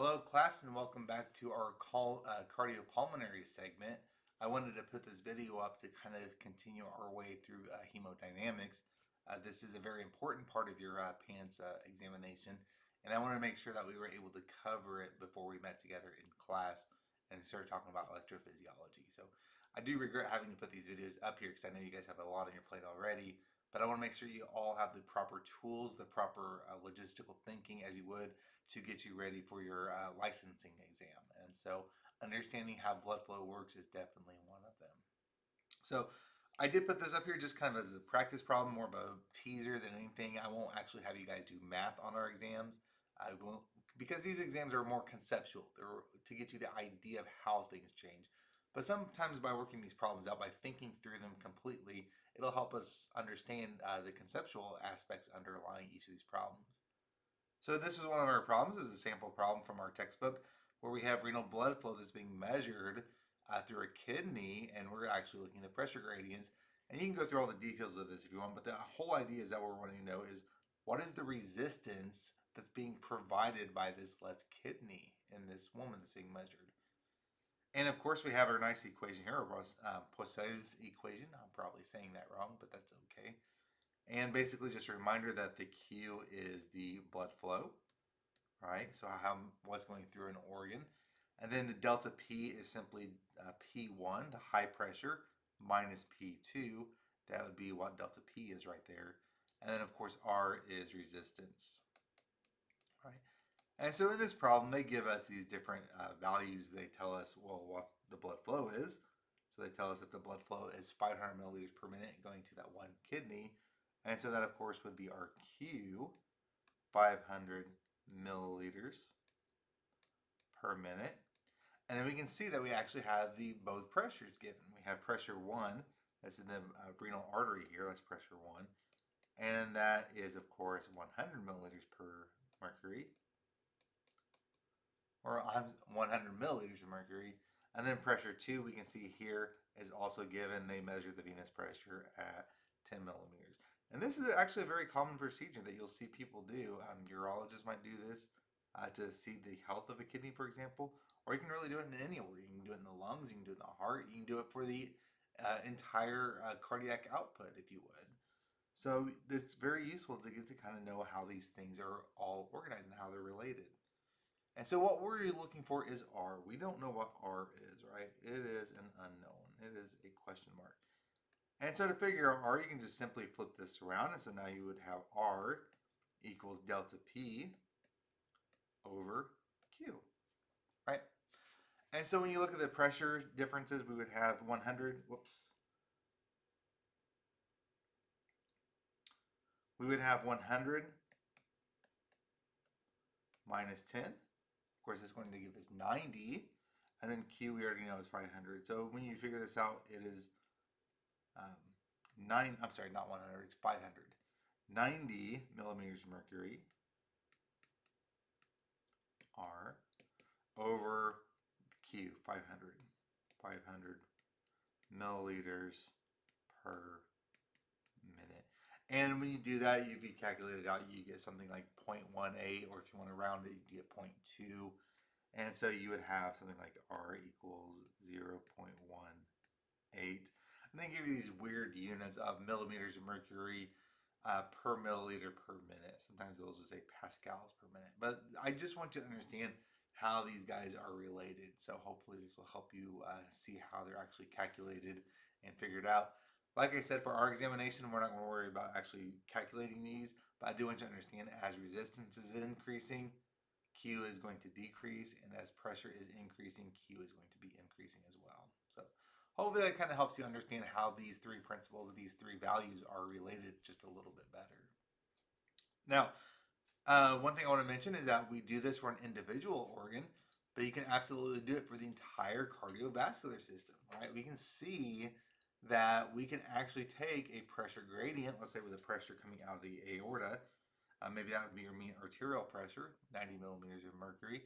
Hello, class, and welcome back to our cardiopulmonary segment. I wanted to put this video up to kind of continue our way through hemodynamics. This is a very important part of your PANCE examination, and I want to make sure that we were able to cover it before we met together in class and started talking about electrophysiology. So I do regret having to put these videos up here because I know you guys have a lot on your plate already, but I want to make sure you all have the proper tools, the proper logistical thinking as you would to get you ready for your licensing exam. And so understanding how blood flow works is definitely one of them. So I did put this up here just kind of as a practice problem, more of a teaser than anything. I won't actually have you guys do math on our exams. I won't, because these exams are more conceptual. They're to get you the idea of how things change. But sometimes by working these problems out, by thinking through them completely, it'll help us understand the conceptual aspects underlying each of these problems. So this was one of our problems. It was a sample problem from our textbook where we have renal blood flow that's being measured through a kidney, and we're actually looking at the pressure gradients. And you can go through all the details of this if you want, but the whole idea is that what we're wanting to know is what is the resistance that's being provided by this left kidney in this woman that's being measured. And of course, we have our nice equation here, our Poiseuille's equation. I'm probably saying that wrong, but that's okay. And basically just a reminder that the Q is the blood flow, right? So what's going through an organ. And then the delta P is simply P1, the high pressure, minus P2. That would be what delta P is right there. And then of course R is resistance, right? And so in this problem, they give us these different values. They tell us, well, what the blood flow is. So they tell us that the blood flow is 500 milliliters per minute going to that one kidney. And so that, of course, would be our Q, 500 milliliters per minute. And then we can see that we actually have both pressures given. We have pressure 1, that's in the renal artery here, that's pressure 1. And that is, of course, 100 milliliters per mercury, or 100 milliliters of mercury. And then pressure 2, we can see here, is also given. They measure the venous pressure at 10 millimeters. And this is actually a very common procedure that you'll see people do. Urologists might do this to see the health of a kidney, for example, or you can really do it in any organ. You can do it in the lungs, you can do it in the heart, you can do it for the entire cardiac output, if you would. So it's very useful to get to kind of know how these things are all organized and how they're related. And so what we're looking for is R. We don't know what R is, right? It is an unknown. It is a question mark. And so to figure out R, you can just simply flip this around. And so now you would have R equals delta P over Q, right? And so when you look at the pressure differences, we would have 100, we would have 100 minus 10. Of course, it's going to give us 90. And then Q, we already know is 500. So when you figure this out, it is not 100, it's 500. 90 millimeters of mercury, R, over Q, 500. 500 milliliters per minute. And when you do that, if you calculate it out, you get something like 0.18, or if you want to round it, you get 0.2. And so you would have something like R equals 0.18. And they give you these weird units of millimeters of mercury per milliliter per minute. Sometimes they'll just say pascals per minute. But I just want you to understand how these guys are related. So hopefully this will help you see how they're actually calculated and figured out. Like I said, for our examination, we're not going to worry about actually calculating these, but I do want you to understand as resistance is increasing, Q is going to decrease, and as pressure is increasing, Q is going to be increasing as well. So hopefully that kind of helps you understand how these three principles, these three values are related just a little bit better. Now, one thing I want to mention is that we do this for an individual organ, but you can absolutely do it for the entire cardiovascular system, right? We can see that we can actually take a pressure gradient, let's say with the pressure coming out of the aorta, maybe that would be your mean arterial pressure, 90 millimeters of mercury.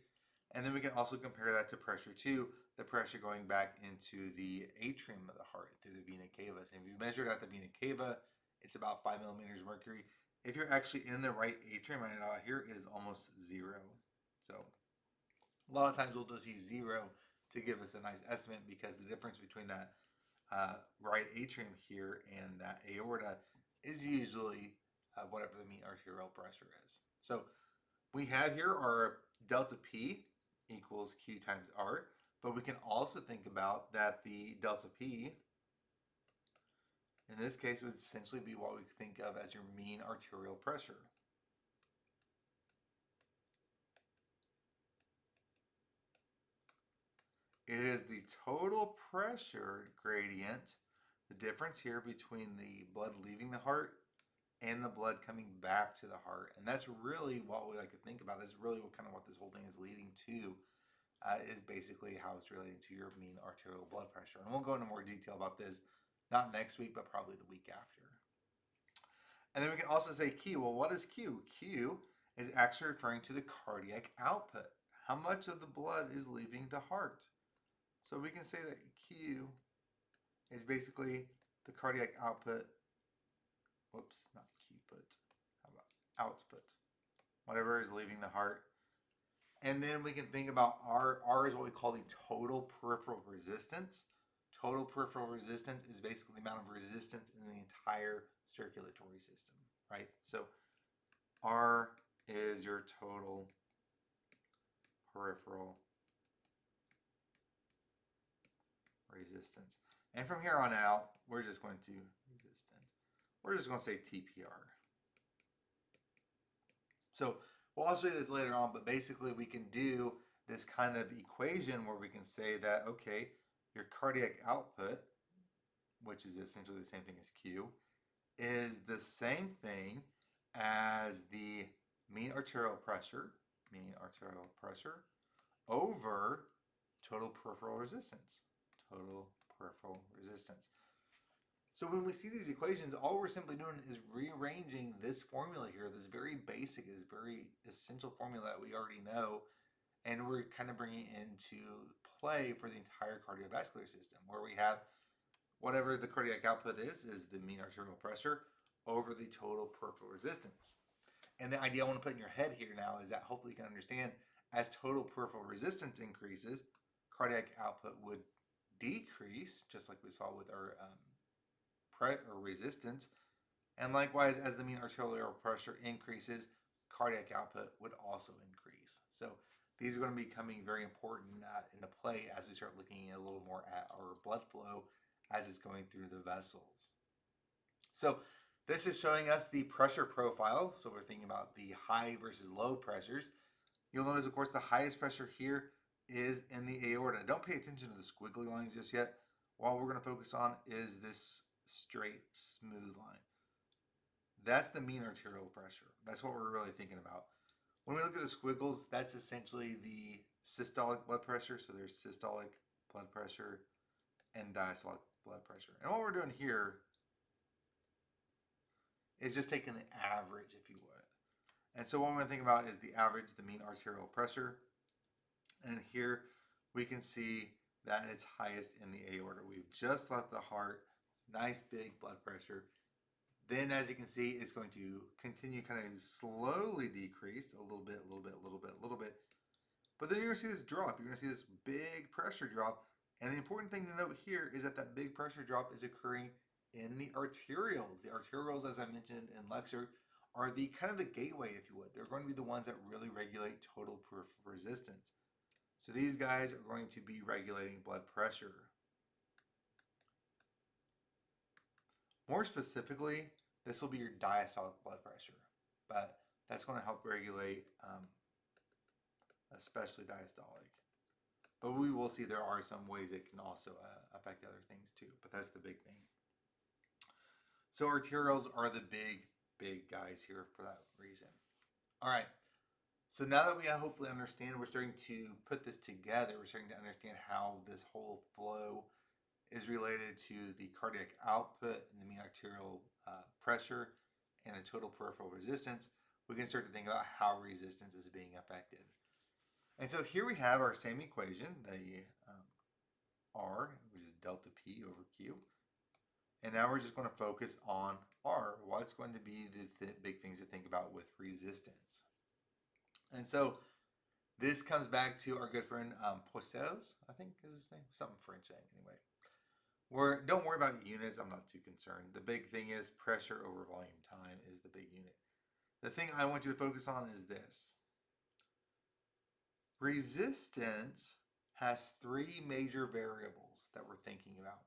And then we can also compare that to pressure 2, the pressure going back into the atrium of the heart through the vena cava. And if you measure it at the vena cava, it's about 5 millimeters of mercury. If you're actually in the right atrium right out here, it is almost 0. So A lot of times we'll just use 0 to give us a nice estimate because the difference between that right atrium here and that aorta is usually whatever the mean arterial pressure is. So we have here our delta P equals Q times R, but we can also think about that the delta P in this case would essentially be what we think of as your mean arterial pressure. It is the total pressure gradient, the difference here between the blood leaving the heart and the blood coming back to the heart. And that's really what we like to think about. This is really what this whole thing is leading to, is basically how it's relating to your mean arterial blood pressure. And we'll go into more detail about this, not next week, but probably the week after. And then we can also say Q. Well, what is Q? Q is actually referring to the cardiac output. How much of the blood is leaving the heart? So we can say that Q is basically the cardiac output. Whoops, not Q-put. How about output? Whatever is leaving the heart. And then we can think about R. R is what we call the total peripheral resistance. Total peripheral resistance is basically the amount of resistance in the entire circulatory system, right? So R is your total peripheral resistance. And from here on out, we're just going to say TPR. So we'll show you this later on, but basically we can do this kind of equation where we can say that, okay, your cardiac output, which is essentially the same thing as Q, is the same thing as the mean arterial pressure over total peripheral resistance. Total peripheral resistance. So when we see these equations, all we're simply doing is rearranging this formula here, this very basic, this very essential formula that we already know, and we're kind of bringing into play for the entire cardiovascular system, where we have whatever the cardiac output is the mean arterial pressure over the total peripheral resistance. And the idea I want to put in your head here now is that hopefully you can understand, as total peripheral resistance increases, cardiac output would decrease, just like we saw with our resistance. And likewise, as the mean arterial pressure increases, cardiac output would also increase. So these are going to be becoming very important into play as we start looking a little more at our blood flow as it's going through the vessels. So this is showing us the pressure profile. So we're thinking about the high versus low pressures. You'll notice, of course, the highest pressure here is in the aorta. Don't pay attention to the squiggly lines just yet. What we're going to focus on is this straight, smooth line. That's the mean arterial pressure. That's what we're really thinking about. When we look at the squiggles, that's essentially the systolic blood pressure. So there's systolic blood pressure and diastolic blood pressure. And what we're doing here is just taking the average, if you would. And so what we're going to think about is the average, the mean arterial pressure. And here we can see that it's highest in the aorta. We've just left the heart, nice big blood pressure. Then, as you can see, it's going to continue kind of slowly decrease a little bit. But then you're going to see this drop. You're going to see this big pressure drop. And the important thing to note here is that that big pressure drop is occurring in the arterioles. The arterioles, as I mentioned in lecture, are the kind of the gateway, if you would. They're going to be the ones that really regulate total peripheral resistance. So these guys are going to be regulating blood pressure. More specifically, this will be your diastolic blood pressure, but that's going to help regulate especially diastolic. But we will see there are some ways it can also affect other things too, but that's the big thing. So arterioles are the big guys here for that reason. All right. So now that we hopefully understand, we're starting to put this together. We're starting to understand how this whole flow is related to the cardiac output and the mean arterial pressure and the total peripheral resistance. We can start to think about how resistance is being affected. And so here we have our same equation, the R, which is delta P over Q. And now we're just going to focus on R. What's going to be the big things to think about with resistance? And so This comes back to our good friend Poiseuille's, I think is his name, something French name anyway. Don't worry about units. I'm not too concerned. The big thing is pressure over volume time is the big unit. The thing I want you to focus on is this. Resistance has three major variables that we're thinking about.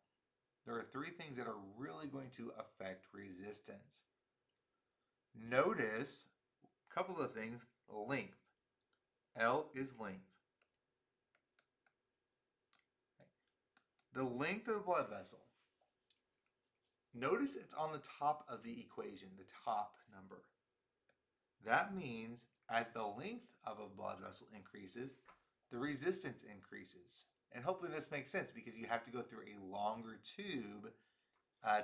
There are three things that are really going to affect resistance. Notice a couple of things. Length. L is length. The length of the blood vessel. Notice it's on the top of the equation, the top number. That means as the length of a blood vessel increases, the resistance increases. And hopefully this makes sense because you have to go through a longer tube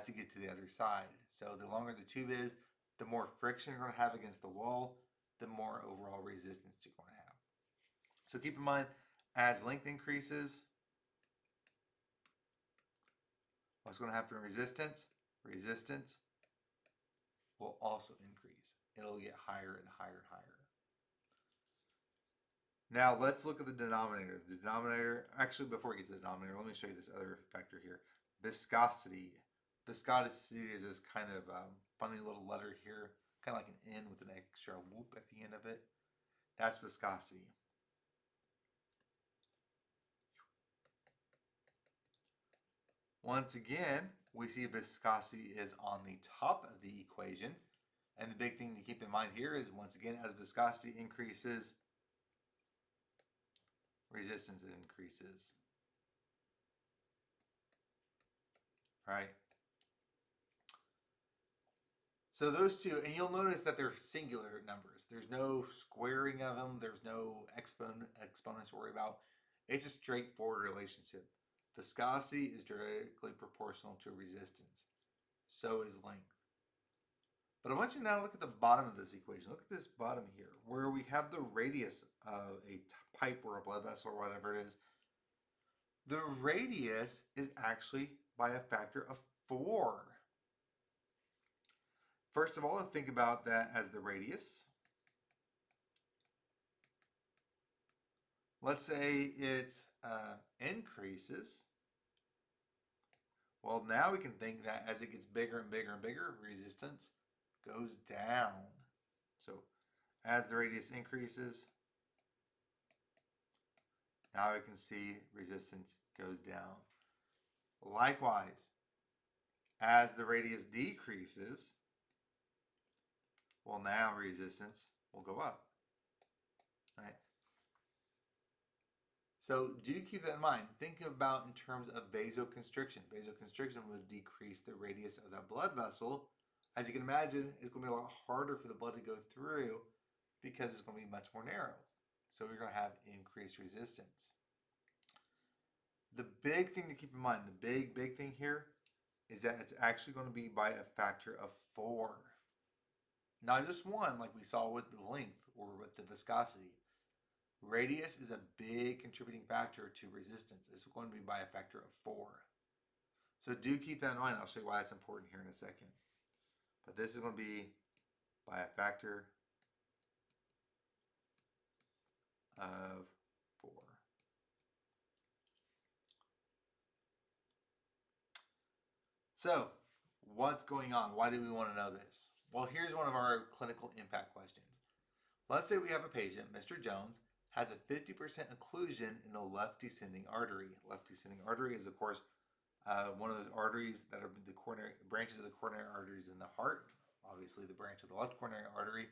to get to the other side. So the longer the tube is, the more friction you're going to have against the wall, the more overall resistance you're going to have. So keep in mind, as length increases, what's going to happen in resistance? Resistance will also increase. It'll get higher and higher and higher. Now let's look at the denominator. The denominator, actually before we get to the denominator, let me show you this other factor here. Viscosity. Viscosity is this kind of funny little letter here, kind of like an N with an extra whoop at the end of it. That's viscosity. Once again, we see viscosity is on the top of the equation. And the big thing to keep in mind here is, once again, as viscosity increases, resistance increases. Right? So those two, and you'll notice that they're singular numbers. There's no squaring of them. There's no exponents to worry about. It's a straightforward relationship. Viscosity is directly proportional to resistance. So is length. But I want you now to look at the bottom of this equation. Look at this bottom here, where we have the radius of a pipe or a blood vessel or whatever it is. The radius is actually by a factor of 4. First of all, think about that as the radius. Let's say it increases. Well, now we can think that as it gets bigger and bigger and bigger, resistance goes down. So as the radius increases, now we can see resistance goes down. Likewise, as the radius decreases, well, now resistance will go up. Right? So do keep that in mind. Think about in terms of vasoconstriction. Vasoconstriction would decrease the radius of that blood vessel. As you can imagine, it's going to be a lot harder for the blood to go through because it's going to be much more narrow. So we're going to have increased resistance. The big thing to keep in mind, the big thing here, is that it's actually going to be by a factor of 4. Not just 1 like we saw with the length or with the viscosity. Radius is a big contributing factor to resistance. It's going to be by a factor of 4. So do keep that in mind. I'll show you why that's important here in a second. But this is going to be by a factor of 4. So, what's going on? Why do we want to know this? Well, here's one of our clinical impact questions. Let's say we have a patient, Mr. Jones, has a 50% occlusion in the left descending artery. Left descending artery is, of course, one of those arteries that are the coronary branches of the coronary arteries in the heart. Obviously, the branch of the left coronary artery,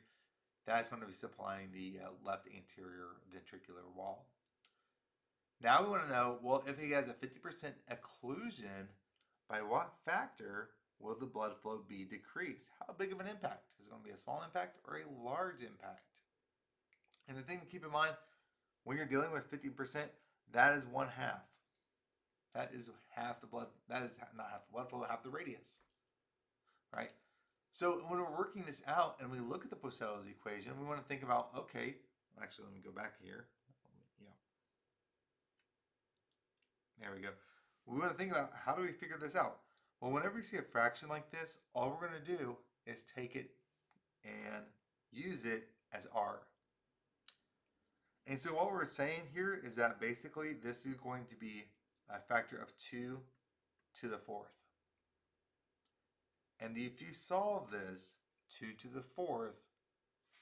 that's going to be supplying the left anterior ventricular wall. Now we want to know, well, if he has a 50% occlusion, by what factor will the blood flow be decreased? How big of an impact? Is it going to be a small impact or a large impact? And the thing to keep in mind, when you're dealing with 50%, that is 1/2. That is half the blood. That is not half the blood flow, half the radius. Right? So when we're working this out and we look at the Poiseuille's equation, we want to think about, okay, actually, let me go back here. Yeah. There we go. We want to think about, how do we figure this out? Well, whenever you see a fraction like this, all we're going to do is take it and use it as R. And so what we're saying here is that basically this is going to be a factor of 2 to the 4th. And if you solve this, 2 to the 4th,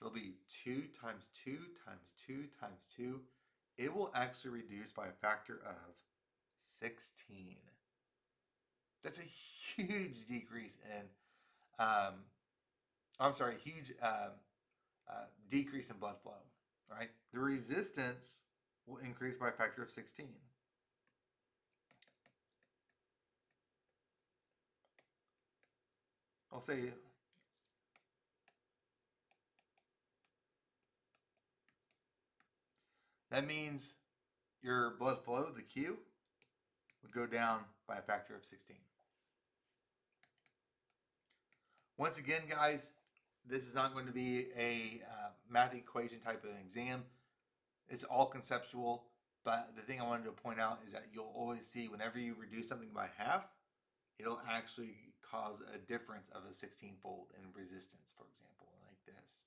it'll be 2 times 2 times 2 times 2. It will actually reduce by a factor of 16. That's a huge decrease in, huge decrease in blood flow, right? The resistance will increase by a factor of 16. I'll say that means your blood flow, the Q, would go down by a factor of 16. Once again, guys, this is not going to be a math equation type of exam. It's all conceptual, but the thing I wanted to point out is that you'll always see whenever you reduce something by half, it'll actually cause a difference of a 16-fold in resistance, for example, like this.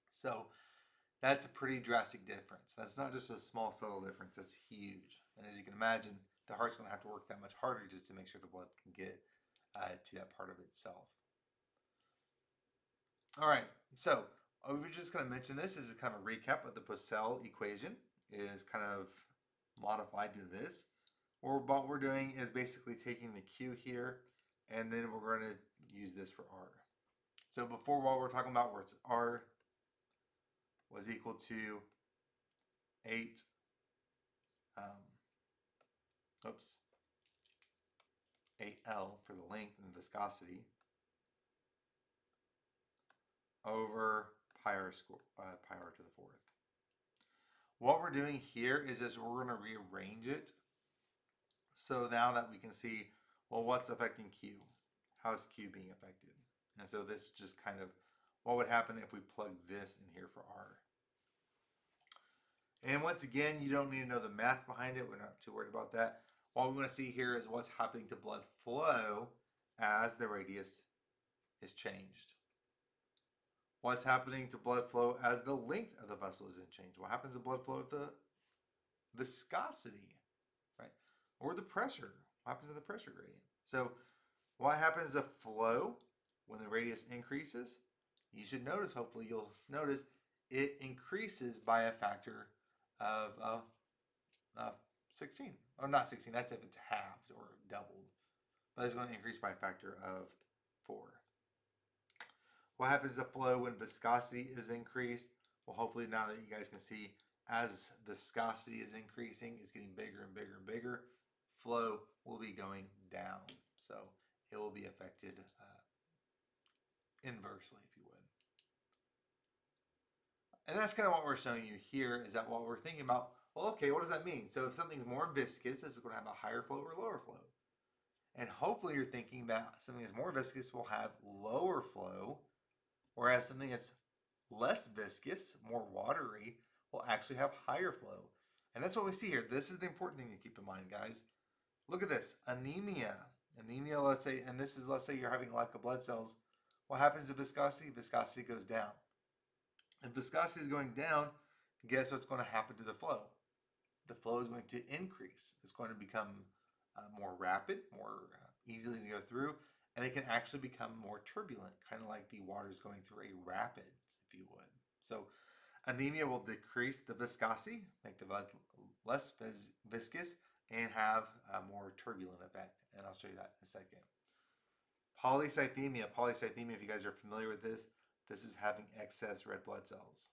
So that's a pretty drastic difference. That's not just a small subtle difference, that's huge. And as you can imagine, the heart's going to have to work that much harder just to make sure the blood can get to that part of itself. All right, so we're just going to mention this as a kind of a recap of the Poiseuille equation is kind of modified to this. What we're doing is basically taking the Q here, and then we're going to use this for R. So before, what we're talking about, where it's R was equal to 8, 8L for the length and viscosity over pi r to the 4th. What we're doing here is just we're going to rearrange it. So now that we can see, well, what's affecting Q? How is Q being affected? And so this just kind of what would happen if we plug this in here for R. And once again, you don't need to know the math behind it. We're not too worried about that. What we want to see here is what's happening to blood flow as the radius is changed. What's happening to blood flow as the length of the vessel is changed? What happens to blood flow with the viscosity, right? Or the pressure? What happens to the pressure gradient? So what happens to flow when the radius increases? You should notice, hopefully you'll notice, it increases by a factor of 16. Or not 16, that's if it's halved or doubled. But it's going to increase by a factor of 4. What happens to flow when viscosity is increased? Well, hopefully now that you guys can see, as viscosity is increasing, it's getting bigger and bigger and bigger, flow will be going down. So it will be affected inversely, if you would. And that's kind of what we're showing you here, is that what we're thinking about, well, okay, what does that mean? So if something's more viscous, it's going to have a higher flow or lower flow. And hopefully you're thinking that something that's more viscous will have lower flow, whereas something that's less viscous, more watery, will actually have higher flow. And that's what we see here. This is the important thing to keep in mind, guys. Look at this, anemia. Anemia, let's say, and this is, let's say you're having lack of blood cells. What happens to viscosity? Viscosity goes down. If viscosity is going down, guess what's going to happen to the flow? The flow is going to increase. It's going to become more rapid, more easily to go through, and it can actually become more turbulent, kind of like the water is going through a rapids, if you would. So anemia will decrease the viscosity, make the blood less viscous, and have a more turbulent effect. And I'll show you that in a second. Polycythemia. Polycythemia, if you guys are familiar with this is having excess red blood cells.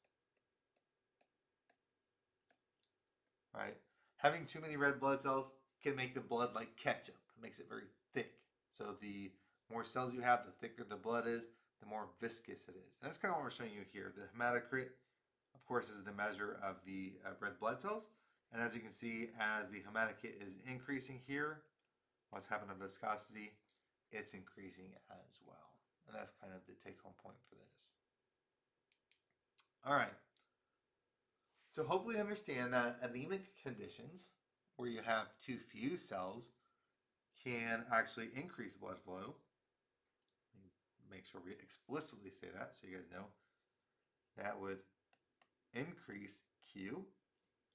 Right? Having too many red blood cells can make the blood like ketchup. It makes it very thick. So the more cells you have, the thicker the blood is, the more viscous it is. And that's kind of what we're showing you here. The hematocrit, of course, is the measure of the red blood cells. And as you can see, as the hematocrit is increasing here, what's happened to viscosity? It's increasing as well. And that's kind of the take-home point for this. All right. So hopefully you understand that anemic conditions, where you have too few cells, can actually increase blood flow. Make sure we explicitly say that so you guys know. That would increase Q,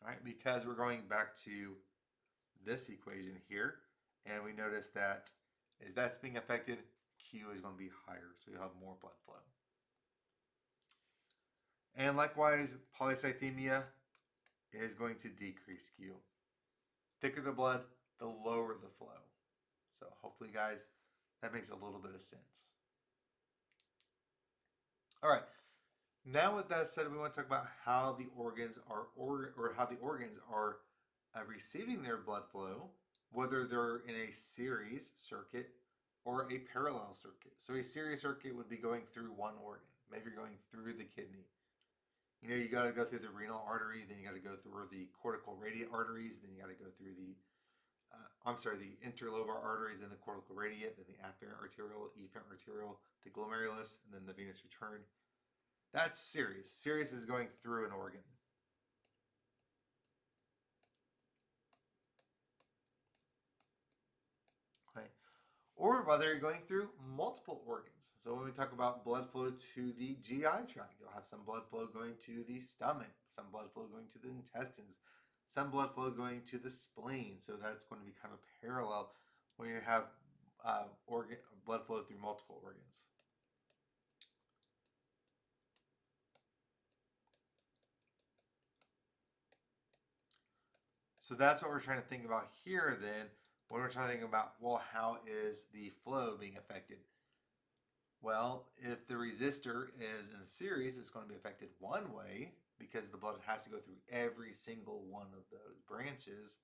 All right, because we're going back to this equation here, and we notice that as that's being affected, Q is going to be higher, so you'll have more blood flow. And likewise, polycythemia is going to decrease Q. Thicker the blood, the lower the flow. So hopefully, guys, that makes a little bit of sense. All right. Now, with that said, we want to talk about how the organs are receiving their blood flow, whether they're in a series circuit or a parallel circuit. So a series circuit would be going through one organ. Maybe you're going through the kidney. You know, you got to go through the renal artery, then you got to go through the cortical radiate arteries, then you got to go through the interlobar arteries, then the cortical radiate, then the afferent arterial, efferent arterial, the glomerulus, and then the venous return. That's series. Series is going through an organ. Okay. Or whether you're going through multiple organs. So when we talk about blood flow to the GI tract, you'll have some blood flow going to the stomach, some blood flow going to the intestines, some blood flow going to the spleen. So that's going to be kind of parallel when you have blood flow through multiple organs. So that's what we're trying to think about here then, when we're trying to think about, well, how is the flow being affected? Well, if the resistor is in a series, it's going to be affected one way because the blood has to go through every single one of those branches.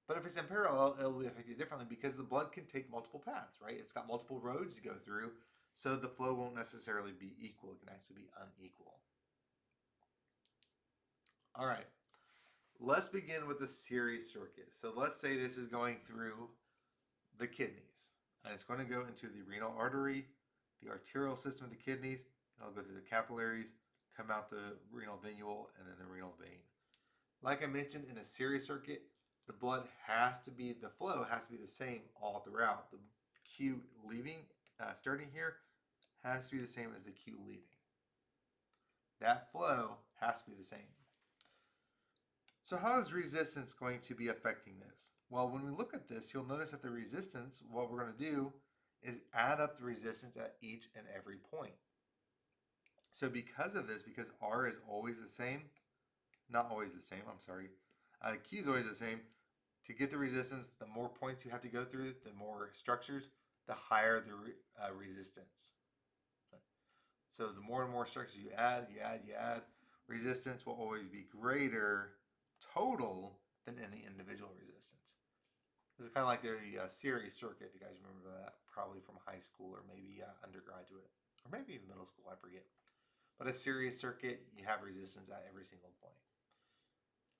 But if it's in parallel, it'll be affected differently because the blood can take multiple paths, right? It's got multiple roads to go through, so the flow won't necessarily be equal. It can actually be unequal. All right. Let's begin with the series circuit. So let's say this is going through the kidneys, and it's going to go into the renal artery, the arterial system of the kidneys, and it'll go through the capillaries, come out the renal venule, and then the renal vein. Like I mentioned, in a series circuit, the flow has to be the same all throughout. The Q leaving, starting here, has to be the same as the Q leaving. That flow has to be the same. So how is resistance going to be affecting this? Well, when we look at this, you'll notice that the resistance, what we're going to do is add up the resistance at each and every point. So because of this, because R is always the same, not always the same, I'm sorry, Q is always the same, to get the resistance, the more points you have to go through, the more structures, the higher the resistance. So the more and more structures you add, resistance will always be greater total than any individual resistance. This is kind of like the series circuit, if you guys remember that, probably from high school or maybe undergraduate, or maybe even middle school, I forget. But a series circuit, you have resistance at every single point.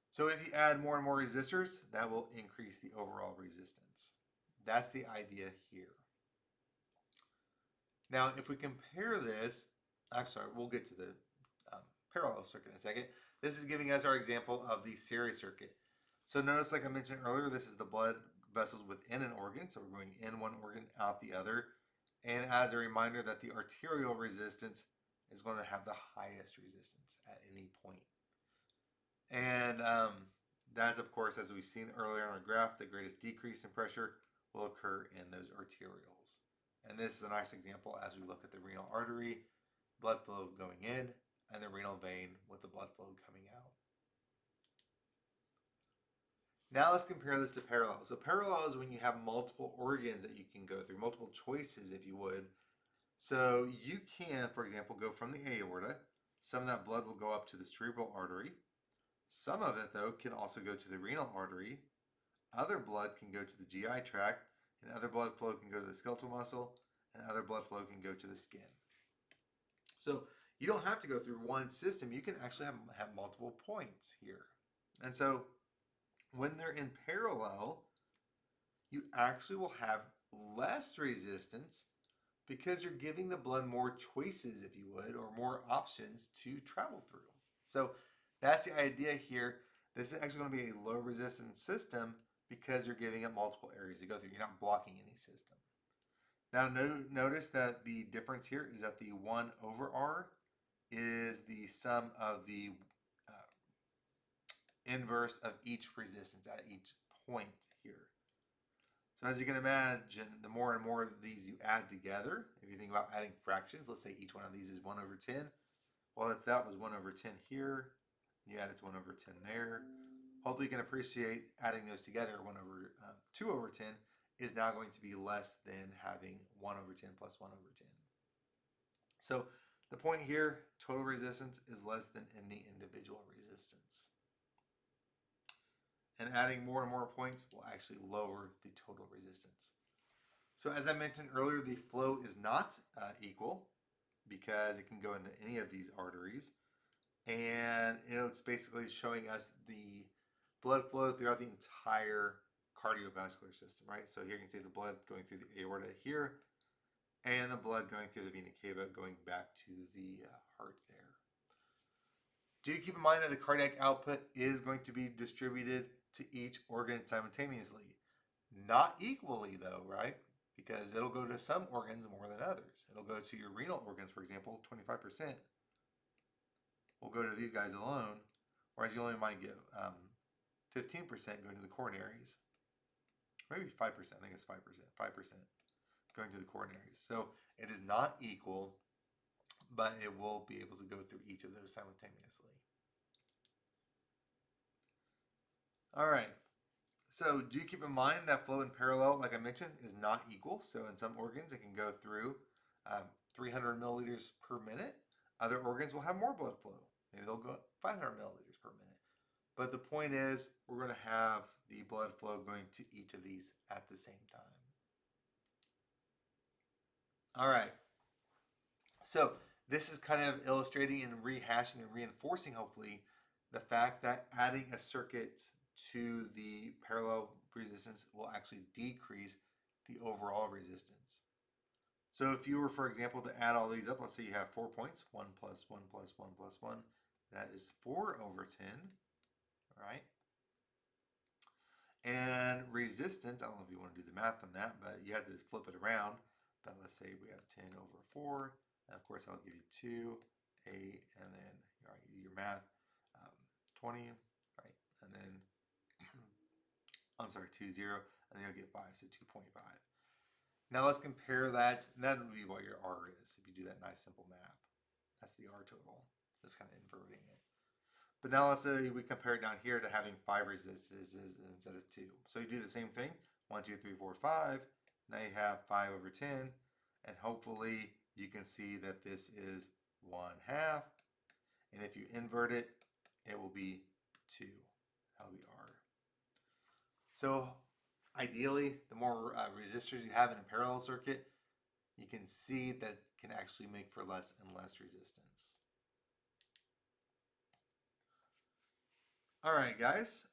So if you add more and more resistors, that will increase the overall resistance. That's the idea here. Now, if we compare this, I'm sorry, we'll get to the parallel circuit in a second. This is giving us our example of the series circuit. So notice, like I mentioned earlier, this is the blood vessels within an organ. So we're going in one organ, out the other. And as a reminder that the arterial resistance is going to have the highest resistance at any point. And that's, of course, as we've seen earlier on our graph, the greatest decrease in pressure will occur in those arterioles. And this is a nice example as we look at the renal artery, blood flow going in, and the renal vein with the blood flow coming out. Now let's compare this to parallel. So parallel is when you have multiple organs that you can go through, multiple choices, if you would. So you can, for example, go from the aorta. Some of that blood will go up to the cerebral artery. Some of it, though, can also go to the renal artery. Other blood can go to the GI tract, and other blood flow can go to the skeletal muscle, and other blood flow can go to the skin. So you don't have to go through one system. You can actually have multiple points here. And so when they're in parallel, you actually will have less resistance because you're giving the blood more choices, if you would, or more options to travel through. So that's the idea here. This is actually going to be a low resistance system because you're giving it multiple areas to go through. You're not blocking any system. Now notice that the difference here is that the 1 over R is the sum of the inverse of each resistance at each point here. So as you can imagine, the more and more of these you add together, if you think about adding fractions, let's say each one of these is 1 over 10. Well, if that was 1 over 10 here, you add it to 1 over 10 there. Hopefully you can appreciate adding those together. 2 over 10 is now going to be less than having 1 over 10 plus 1 over 10. So the point here, total resistance is less than any individual resistance. And adding more and more points will actually lower the total resistance. So as I mentioned earlier, the flow is not equal because it can go into any of these arteries. And it's basically showing us the blood flow throughout the entire cardiovascular system, right? So here you can see the blood going through the aorta here, and the blood going through the vena cava going back to the heart there. Do keep in mind that the cardiac output is going to be distributed to each organ simultaneously. Not equally though, right? Because it'll go to some organs more than others. It'll go to your renal organs, for example, 25% will go to these guys alone, whereas you only might give 15% going to the coronaries. Maybe 5%, I think it's 5%, 5% going to the coronaries. So it is not equal, but it will be able to go through each of those simultaneously. All right, so do keep in mind that flow in parallel, like I mentioned, is not equal. So in some organs, it can go through 300 milliliters per minute. Other organs will have more blood flow. Maybe they'll go up 500 milliliters per minute. But the point is, we're going to have the blood flow going to each of these at the same time. All right. So this is kind of illustrating and rehashing and reinforcing, hopefully, the fact that adding a circuit to the parallel resistance will actually decrease the overall resistance. So if you were, for example, to add all these up, let's say you have 4 points, 1 plus 1 plus 1 plus 1, that is 4 over 10, all right? And resistance, I don't know if you want to do the math on that, but you have to flip it around. But let's say we have 10 over 4, and of course I'll give you 2, 8, and then your math, 20, right? And then, I'm sorry, 2, 0, and then you'll get 5, so 2.5. Now let's compare that, and that would be what your R is if you do that nice simple math. That's the R total, just kind of inverting it. But now let's say we compare it down here to having 5 resistances instead of 2. So you do the same thing, 1, 2, 3, 4, 5. Now you have 5 over 10, and hopefully you can see that this is 1/2. And if you invert it, it will be 2. That'll be R. So ideally, the more resistors you have in a parallel circuit, you can see that can actually make for less and less resistance. All right, guys.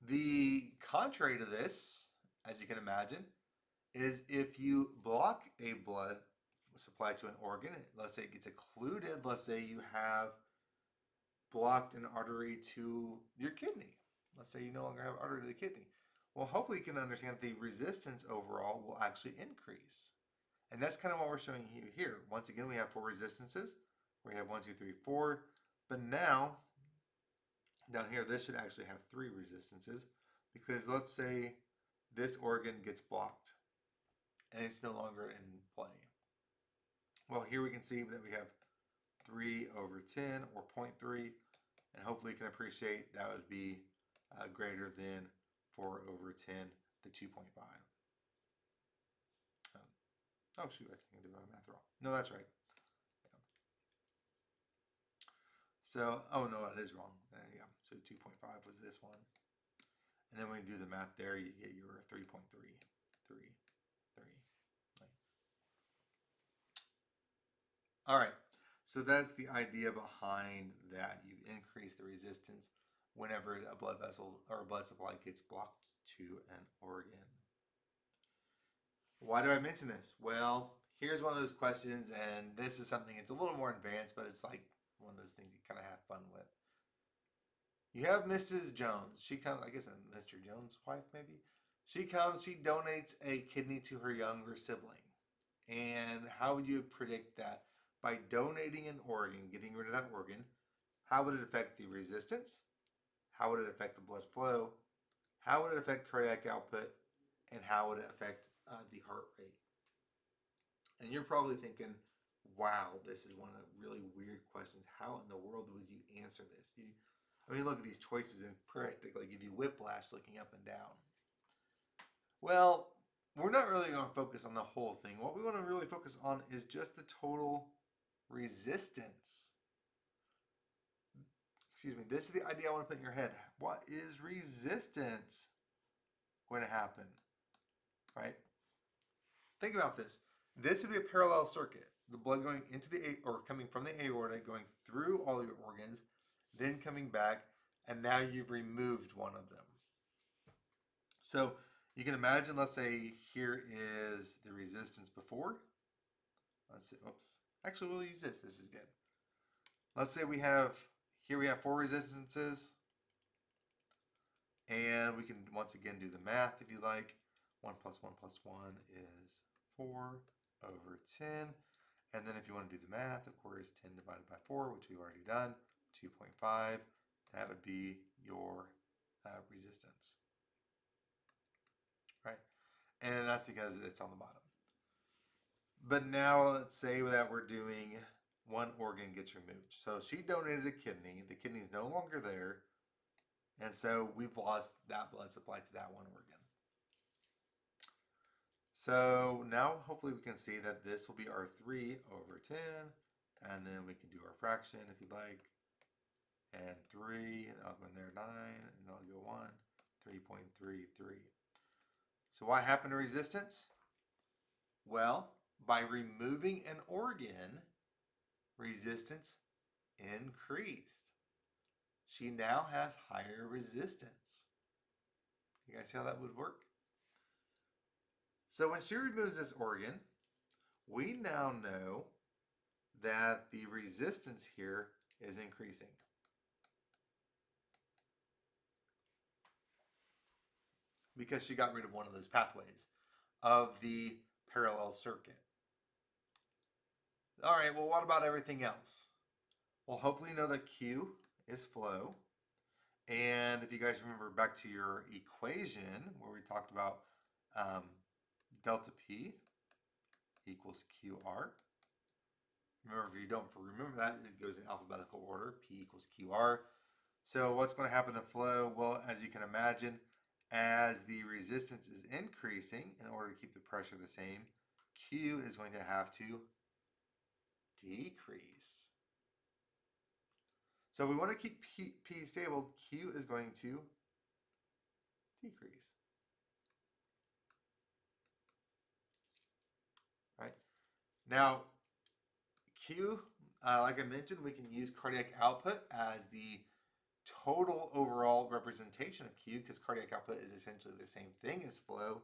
The contrary to this, as you can imagine, is if you block a blood supply to an organ, let's say it gets occluded, let's say you have blocked an artery to your kidney. Let's say you no longer have artery to the kidney. Well, hopefully you can understand that the resistance overall will actually increase. And that's kind of what we're showing you here. Once again, we have 4 resistances. We have 1, 2, 3, 4. But now, down here, this should actually have 3 resistances. Because let's say this organ gets blocked and it's no longer in play. Well, here we can see that we have 3 over 10 or 0.3. And hopefully you can appreciate that would be greater than 4 over 10, the 2.5. Oh shoot, I think I did my math wrong. No, that's right. Yeah. So, oh no, that is wrong. Yeah, so 2.5 was this one. And then when you do the math there, you get your 3.3. 3. Right. All right, so that's the idea behind that. You increase the resistance whenever a blood vessel or a blood supply gets blocked to an organ. Why do I mention this? Well, here's one of those questions, and this is something, it's a little more advanced, but it's like one of those things you kind of have fun with. You have Mrs. Jones. She comes, I guess Mr. Jones' wife maybe. She comes, she donates a kidney to her younger sibling. And how would you predict that? By donating an organ, getting rid of that organ, How would it affect the resistance? How would it affect the blood flow? How would it affect cardiac output? And how would it affect the heart rate? And you're probably thinking, wow, this is one of the really weird questions. How in the world would you answer this? I mean, look at these choices and practically give you whiplash looking up and down. Well, we're not really going to focus on the whole thing. What we want to really focus on is just the total resistance. Excuse me, this is the idea I want to put in your head. What is resistance going to happen, right? Think about this. This would be a parallel circuit. The blood going into or coming from the aorta, going through all your organs, then coming back, and now you've removed one of them. So you can imagine, let's say here is the resistance before. Let's see, oops. Actually, we'll use this. This is good. Let's say we have 4 resistances. And we can once again do the math if you like. 1 plus 1 plus 1 is 4 over 10. And then if you want to do the math, of course, 10 divided by 4, which we've already done, 2.5. That would be your resistance. Right? And that's because it's on the bottom. But now let's say that we're doing one organ gets removed. So she donated a kidney. The kidney is no longer there. And so we've lost that blood supply to that one organ. So now hopefully we can see that this will be our 3 over 10. And then we can do our fraction if you'd like. And 3, and I'll go in there 9, and I'll go 1, 3.33. So what happened to resistance? Well, by removing an organ, resistance increased. She now has higher resistance. You guys see how that would work? So when she removes this organ, we now know that the resistance here is increasing. Because she got rid of one of those pathways of the parallel circuit. All right, well, what about everything else? Well, hopefully you know that Q is flow. And if you guys remember back to your equation where we talked about delta P equals QR. Remember, if you don't remember that, it goes in alphabetical order. P equals QR. So what's going to happen to flow? Well, as you can imagine, as the resistance is increasing, in order to keep the pressure the same, Q is going to have to decrease. So we want to keep P stable. Q is going to decrease. Right? Now, Q, like I mentioned, we can use cardiac output as the total overall representation of Q because cardiac output is essentially the same thing as flow.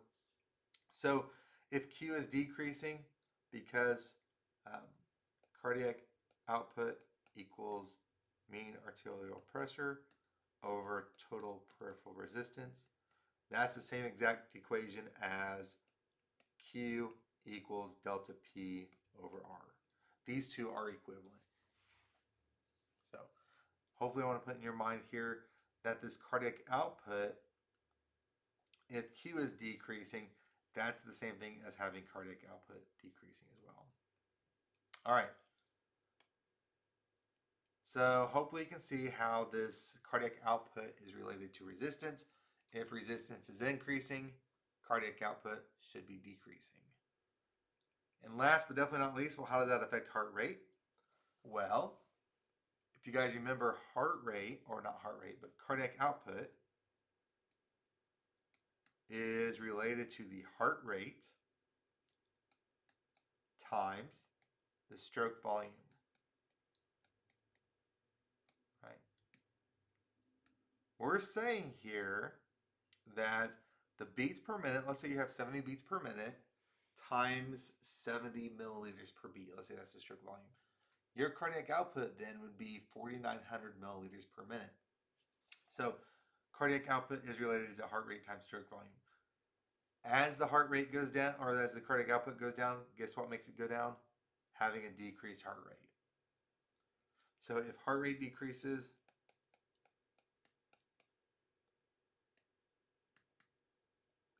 So if Q is decreasing because cardiac output equals mean arterial pressure over total peripheral resistance, that's the same exact equation as Q equals delta P over R. These two are equivalent. So hopefully I want to put in your mind here that this cardiac output, if Q is decreasing, that's the same thing as having cardiac output decreasing as well. All right. So hopefully you can see how this cardiac output is related to resistance. If resistance is increasing, cardiac output should be decreasing. And last but definitely not least, well, how does that affect heart rate? Well, if you guys remember heart rate, or not heart rate, but cardiac output is related to the heart rate times the stroke volume. Right? We're saying here that the beats per minute, let's say you have 70 beats per minute, times 70 milliliters per beat. Let's say that's the stroke volume. Your cardiac output then would be 4,900 milliliters per minute. So cardiac output is related to heart rate times stroke volume. As the heart rate goes down, or as the cardiac output goes down, guess what makes it go down? Having a decreased heart rate. So if heart rate decreases,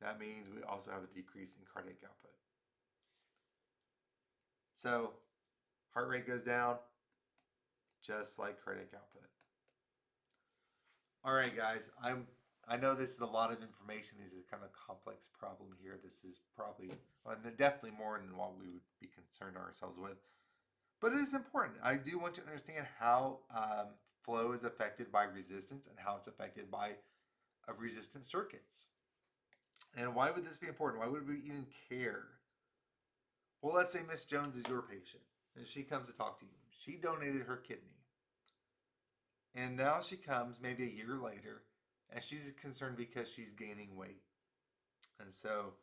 that means we also have a decrease in cardiac output. So heart rate goes down, just like cardiac output. All right, guys, I know this is a lot of information. This is kind of a complex problem here. This is probably definitely more than what we would be concerned ourselves with. But it is important. I do want you to understand how flow is affected by resistance and how it's affected by resistant circuits. And why would this be important? Why would we even care? Well, let's say Miss Jones is your patient and she comes to talk to you. She donated her kidney. And now she comes maybe a year later and she's concerned because she's gaining weight. And so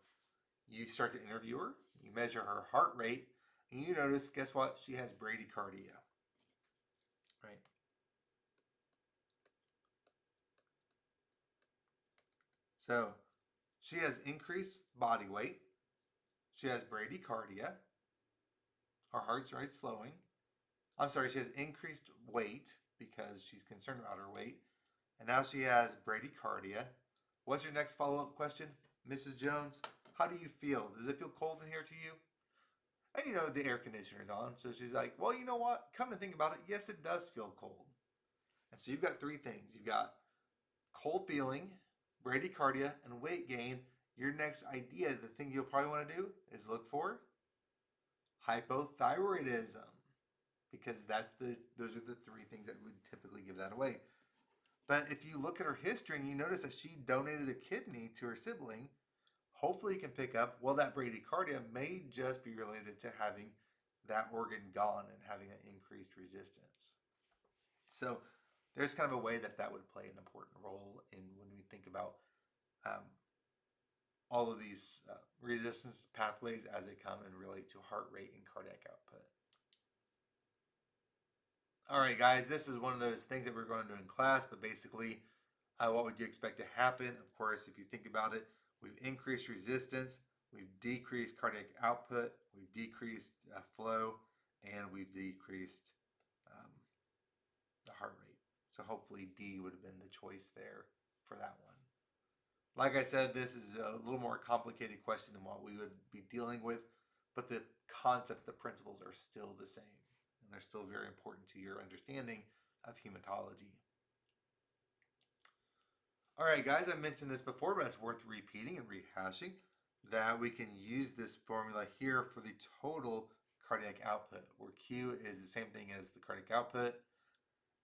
you start to interview her, you measure her heart rate, and you notice, guess what? She has bradycardia. Right? So she has increased body weight. She has bradycardia. Her heart's rate slowing. I'm sorry, she has increased weight because she's concerned about her weight. And now she has bradycardia. What's your next follow-up question, Mrs. Jones? How do you feel? Does it feel cold in here to you? And you know, the air conditioner's on. So she's like, well, you know what? Come to think about it, yes, it does feel cold. And so you've got three things. You've got cold feeling, bradycardia, and weight gain. Your next idea, the thing you'll probably want to do is look for hypothyroidism, because those are the three things that would typically give that away. But if you look at her history and you notice that she donated a kidney to her sibling, hopefully you can pick up, well, that bradycardia may just be related to having that organ gone and having an increased resistance. So there's kind of a way that would play an important role in when we think about all of these resistance pathways as they come and relate to heart rate and cardiac output. All right, guys, this is one of those things that we're going to do in class, but basically, what would you expect to happen? Of course, if you think about it, we've increased resistance, we've decreased cardiac output, we've decreased flow, and we've decreased the heart rate. So hopefully D would have been the choice there for that one. Like I said, this is a little more complicated question than what we would be dealing with, but the concepts, the principles are still the same. And they're still very important to your understanding of hematology. All right, guys, I mentioned this before, but it's worth repeating and rehashing that we can use this formula here for the total cardiac output, where Q is the same thing as the cardiac output,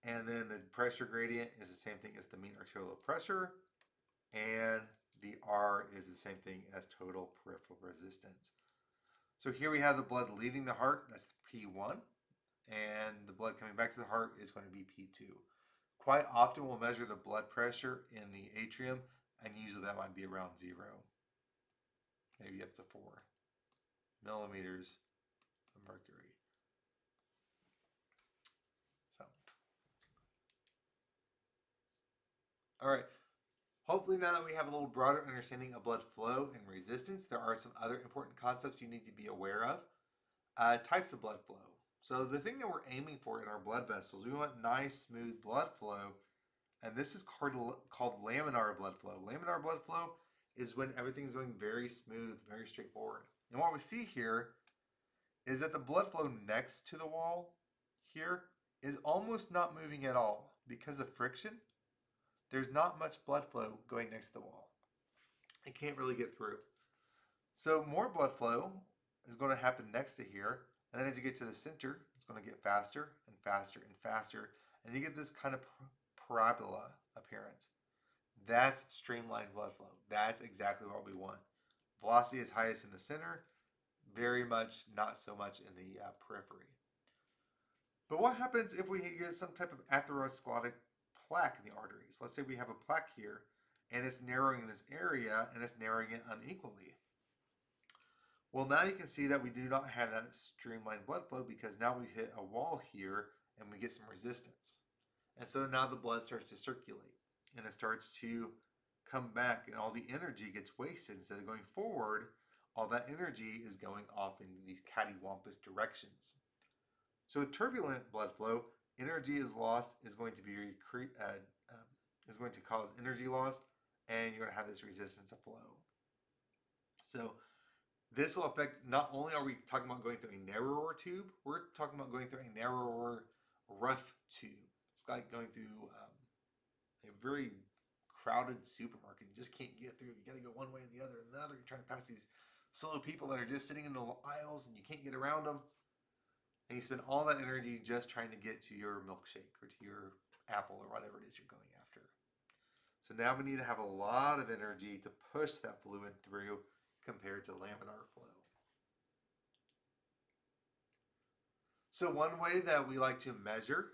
and then the pressure gradient is the same thing as the mean arterial pressure, and the R is the same thing as total peripheral resistance. So here we have the blood leaving the heart, that's P1, and the blood coming back to the heart is going to be P2. Quite often we'll measure the blood pressure in the atrium, and usually that might be around 0, maybe up to 4 millimeters of mercury. So, all right. Hopefully now that we have a little broader understanding of blood flow and resistance, there are some other important concepts you need to be aware of. Types of blood flow. So the thing that we're aiming for in our blood vessels, we want nice, smooth blood flow, and this is called laminar blood flow. Laminar blood flow is when everything's going very smooth, very straightforward. And what we see here is that the blood flow next to the wall here is almost not moving at all because of friction. There's not much blood flow going next to the wall. It can't really get through. So more blood flow is going to happen next to here, and then as you get to the center, it's going to get faster and faster and faster, and you get this kind of parabola appearance. That's streamlined blood flow. That's exactly what we want. Velocity is highest in the center, very much not so much in the periphery. But what happens if we get some type of atherosclerotic plaque in the arteries? Let's say we have a plaque here, and it's narrowing this area, and it's narrowing it unequally. Well, now you can see that we do not have that streamlined blood flow because now we hit a wall here and we get some resistance. And so now the blood starts to circulate and it starts to come back, and all the energy gets wasted. Instead of going forward, all that energy is going off in these cattywampus directions. So with turbulent blood flow, energy is lost is going to be is going to cause energy loss, and you're going to have this resistance to flow. So this will affect, not only are we talking about going through a narrower tube, we're talking about going through a narrower, rough tube. It's like going through a very crowded supermarket. You just can't get through. You got to go one way and the other and the other. You're trying to pass these slow people that are just sitting in the aisles and you can't get around them. And you spend all that energy just trying to get to your milkshake or to your apple or whatever it is you're going after. So now we need to have a lot of energy to push that fluid through compared to laminar flow. So one way that we like to measure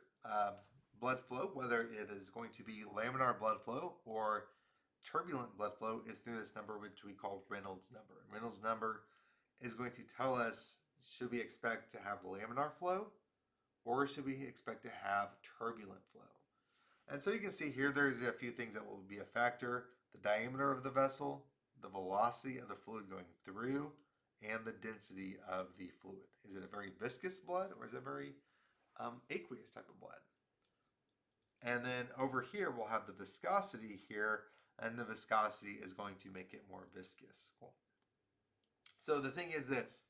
blood flow, whether it is going to be laminar blood flow or turbulent blood flow, is through this number which we call Reynolds number. And Reynolds number is going to tell us, should we expect to have laminar flow or should we expect to have turbulent flow? And so you can see here there's a few things that will be a factor: the diameter of the vessel, the velocity of the fluid going through, and the density of the fluid. Is it a very viscous blood or is it a very aqueous type of blood? And then over here we'll have the viscosity here, and the viscosity is going to make it more viscous. Cool. So the thing is this: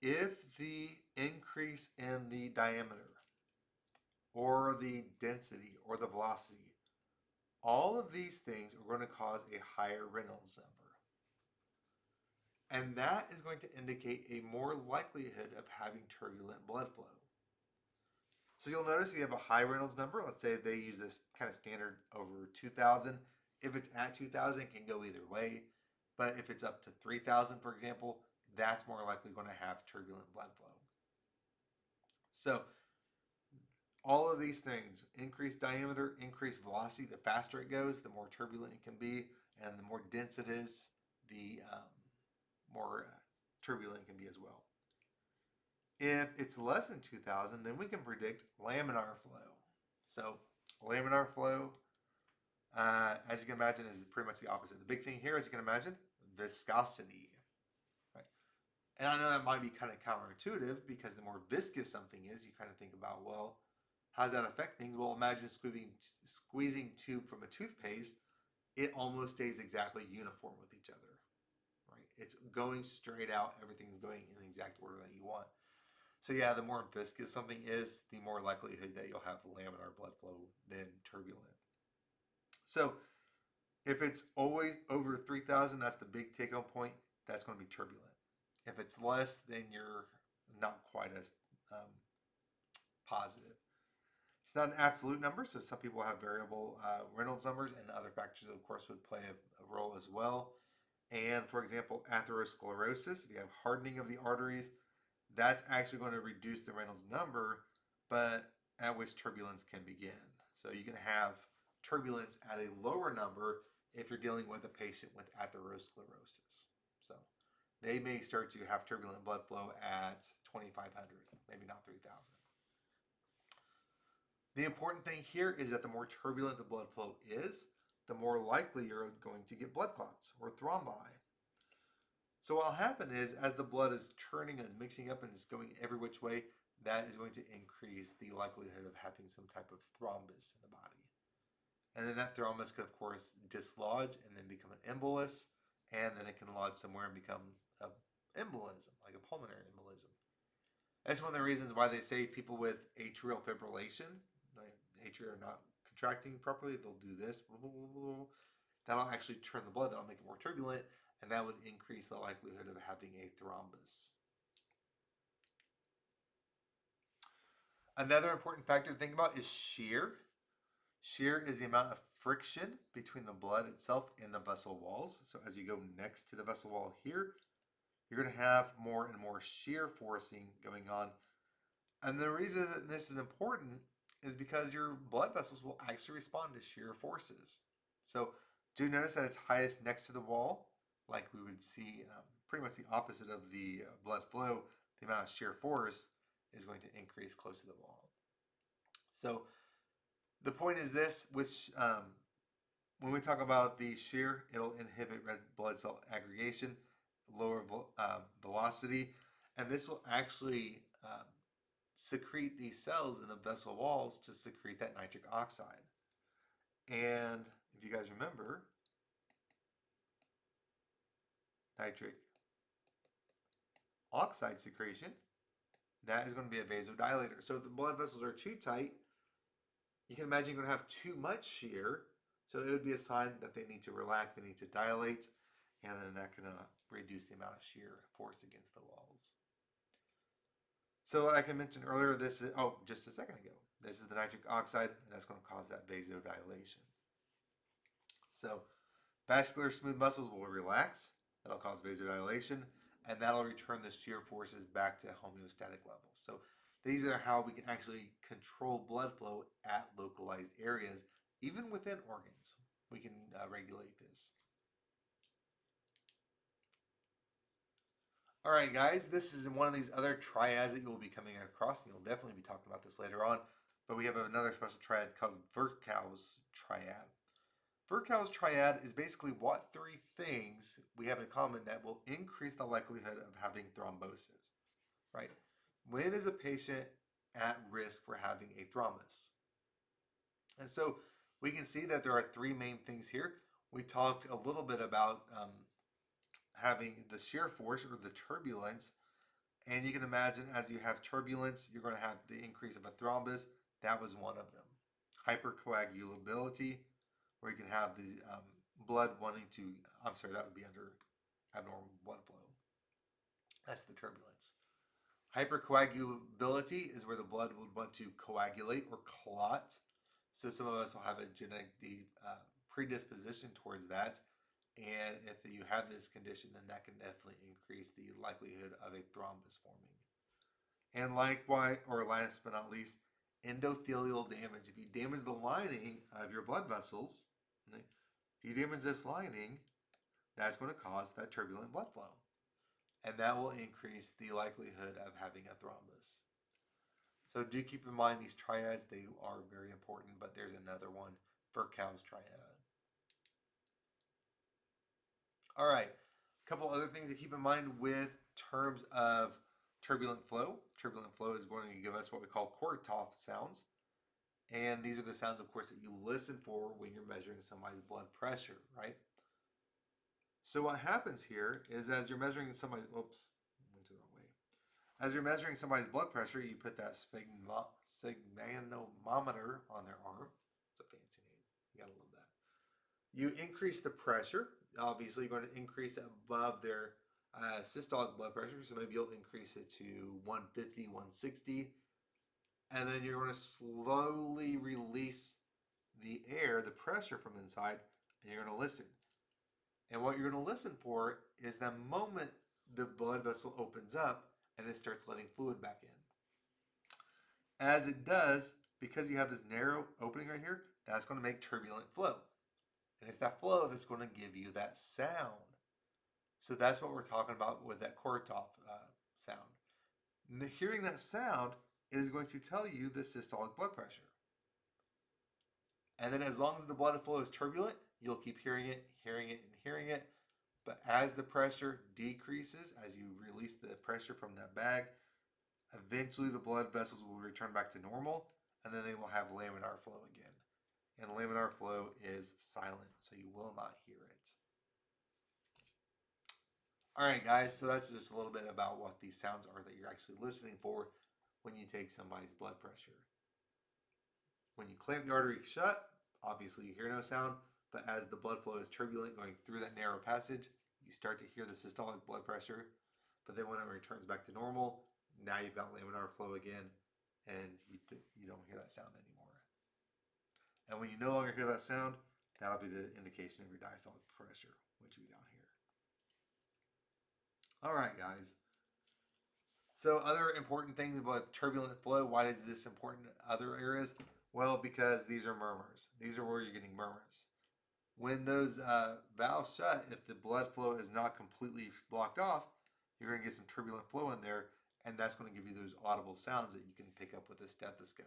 if the increase in the diameter or the density or the velocity, all of these things are going to cause a higher Reynolds number. And that is going to indicate a more likelihood of having turbulent blood flow. So you'll notice if you have a high Reynolds number, let's say they use this kind of standard over 2,000. If it's at 2,000, it can go either way. But if it's up to 3,000, for example, that's more likely going to have turbulent blood flow. So all of these things, increased diameter, increased velocity, the faster it goes, the more turbulent it can be, and the more dense it is, the more turbulent it can be as well. If it's less than 2,000, then we can predict laminar flow. So laminar flow, as you can imagine, is pretty much the opposite. The big thing here, as you can imagine, viscosity. Right? And I know that might be kind of counterintuitive, because the more viscous something is, you kind of think about, well, how does that affect things? Well, imagine squeezing tube from a toothpaste. It almost stays exactly uniform with each other. Right? It's going straight out. Everything's going in the exact order that you want. So yeah, the more viscous something is, the more likelihood that you'll have laminar blood flow than turbulent. So if it's always over 3,000, that's the big take-home point. That's going to be turbulent. If it's less, then you're not quite as positive. It's not an absolute number, so some people have variable Reynolds numbers, and other factors, of course, would play a role as well. And for example, atherosclerosis, if you have hardening of the arteries, that's actually going to reduce the Reynolds number, but at which turbulence can begin. So you can have turbulence at a lower number if you're dealing with a patient with atherosclerosis. So they may start to have turbulent blood flow at 2,500, maybe not 3,000. The important thing here is that the more turbulent the blood flow is, the more likely you're going to get blood clots or thrombi. So what will happen is, as the blood is churning and mixing up and is going every which way, that is going to increase the likelihood of having some type of thrombus in the body. And then that thrombus could, of course, dislodge and then become an embolus, and then it can lodge somewhere and become an embolism, like a pulmonary embolism. That's one of the reasons why they say people with atrial fibrillation, right, atria are not contracting properly, they'll do this, that'll actually turn the blood, that'll make it more turbulent, and that would increase the likelihood of having a thrombus. Another important factor to think about is shear. Shear is the amount of friction between the blood itself and the vessel walls. So as you go next to the vessel wall here, you're going to have more and more shear forcing going on. And the reason that this is important is because your blood vessels will actually respond to shear forces. So do notice that it's highest next to the wall, like we would see pretty much the opposite of the blood flow. The amount of shear force is going to increase close to the wall. So the point is this, which when we talk about the shear, it'll inhibit red blood cell aggregation, lower velocity, and this will actually secrete these cells in the vessel walls to secrete that nitric oxide. And if you guys remember, nitric oxide secretion, that is going to be a vasodilator. So if the blood vessels are too tight, you can imagine you're going to have too much shear. So it would be a sign that they need to relax, they need to dilate, and then that can reduce the amount of shear force against the walls. So like I mentioned earlier, this is, just a second ago, this is the nitric oxide, and that's going to cause that vasodilation. So vascular smooth muscles will relax, that'll cause vasodilation, and that'll return the shear forces back to homeostatic levels. So these are how we can actually control blood flow at localized areas, even within organs. We can regulate this. All right, guys, this is one of these other triads that you'll be coming across, and you'll definitely be talking about this later on. But we have another special triad called Virchow's triad. Virchow's triad is basically what three things we have in common that will increase the likelihood of having thrombosis, right? When is a patient at risk for having a thrombus? And so we can see that there are three main things here. We talked a little bit about having the shear force or the turbulence. And you can imagine as you have turbulence, you're going to have the increase of a thrombus. That was one of them. Hypercoagulability, where you can have the blood wanting to, that would be under abnormal blood flow. That's the turbulence. Hypercoagulability is where the blood would want to coagulate or clot. So some of us will have a genetic predisposition towards that. And if you have this condition, then that can definitely increase the likelihood of a thrombus forming. And likewise, or last but not least, endothelial damage. If you damage the lining of your blood vessels, if you damage this lining, that's going to cause that turbulent blood flow. And that will increase the likelihood of having a thrombus. So do keep in mind these triads, they are very important, but there's another one, Virchow's triad. All right, a couple other things to keep in mind with terms of turbulent flow. Turbulent flow is going to give us what we call Korthoff sounds. And these are the sounds, of course, that you listen for when you're measuring somebody's blood pressure, right? So what happens here is as you're measuring somebody's, went to the wrong way. As you're measuring somebody's blood pressure, you put that sphygmomanometer on their arm. It's a fancy name. You gotta love that. You increase the pressure. Obviously, you're going to increase it above their systolic blood pressure. So maybe you'll increase it to 150, 160. And then you're going to slowly release the air, the pressure from inside, and you're going to listen. And what you're going to listen for is the moment the blood vessel opens up and it starts letting fluid back in. As it does, because you have this narrow opening right here, that's going to make turbulent flow. And it's that flow that's going to give you that sound. So that's what we're talking about with that Korthoff sound. Hearing that sound is going to tell you the systolic blood pressure. And then as long as the blood flow is turbulent, you'll keep hearing it, and hearing it. But as the pressure decreases, as you release the pressure from that bag, eventually the blood vessels will return back to normal, and then they will have laminar flow again. And laminar flow is silent, so you will not hear it. All right, guys, so that's just a little bit about what these sounds are that you're actually listening for when you take somebody's blood pressure. When you clamp the artery shut, obviously you hear no sound, but as the blood flow is turbulent going through that narrow passage, you start to hear the systolic blood pressure. But then when it returns back to normal, now you've got laminar flow again, and you don't hear that sound anymore. And when you no longer hear that sound, that'll be the indication of your diastolic pressure, which will be down here. All right, guys. So other important things about turbulent flow, why is this important in other areas? Well, because these are murmurs. These are where you're getting murmurs. When those valves shut, if the blood flow is not completely blocked off, you're going to get some turbulent flow in there, and that's going to give you those audible sounds that you can pick up with a stethoscope.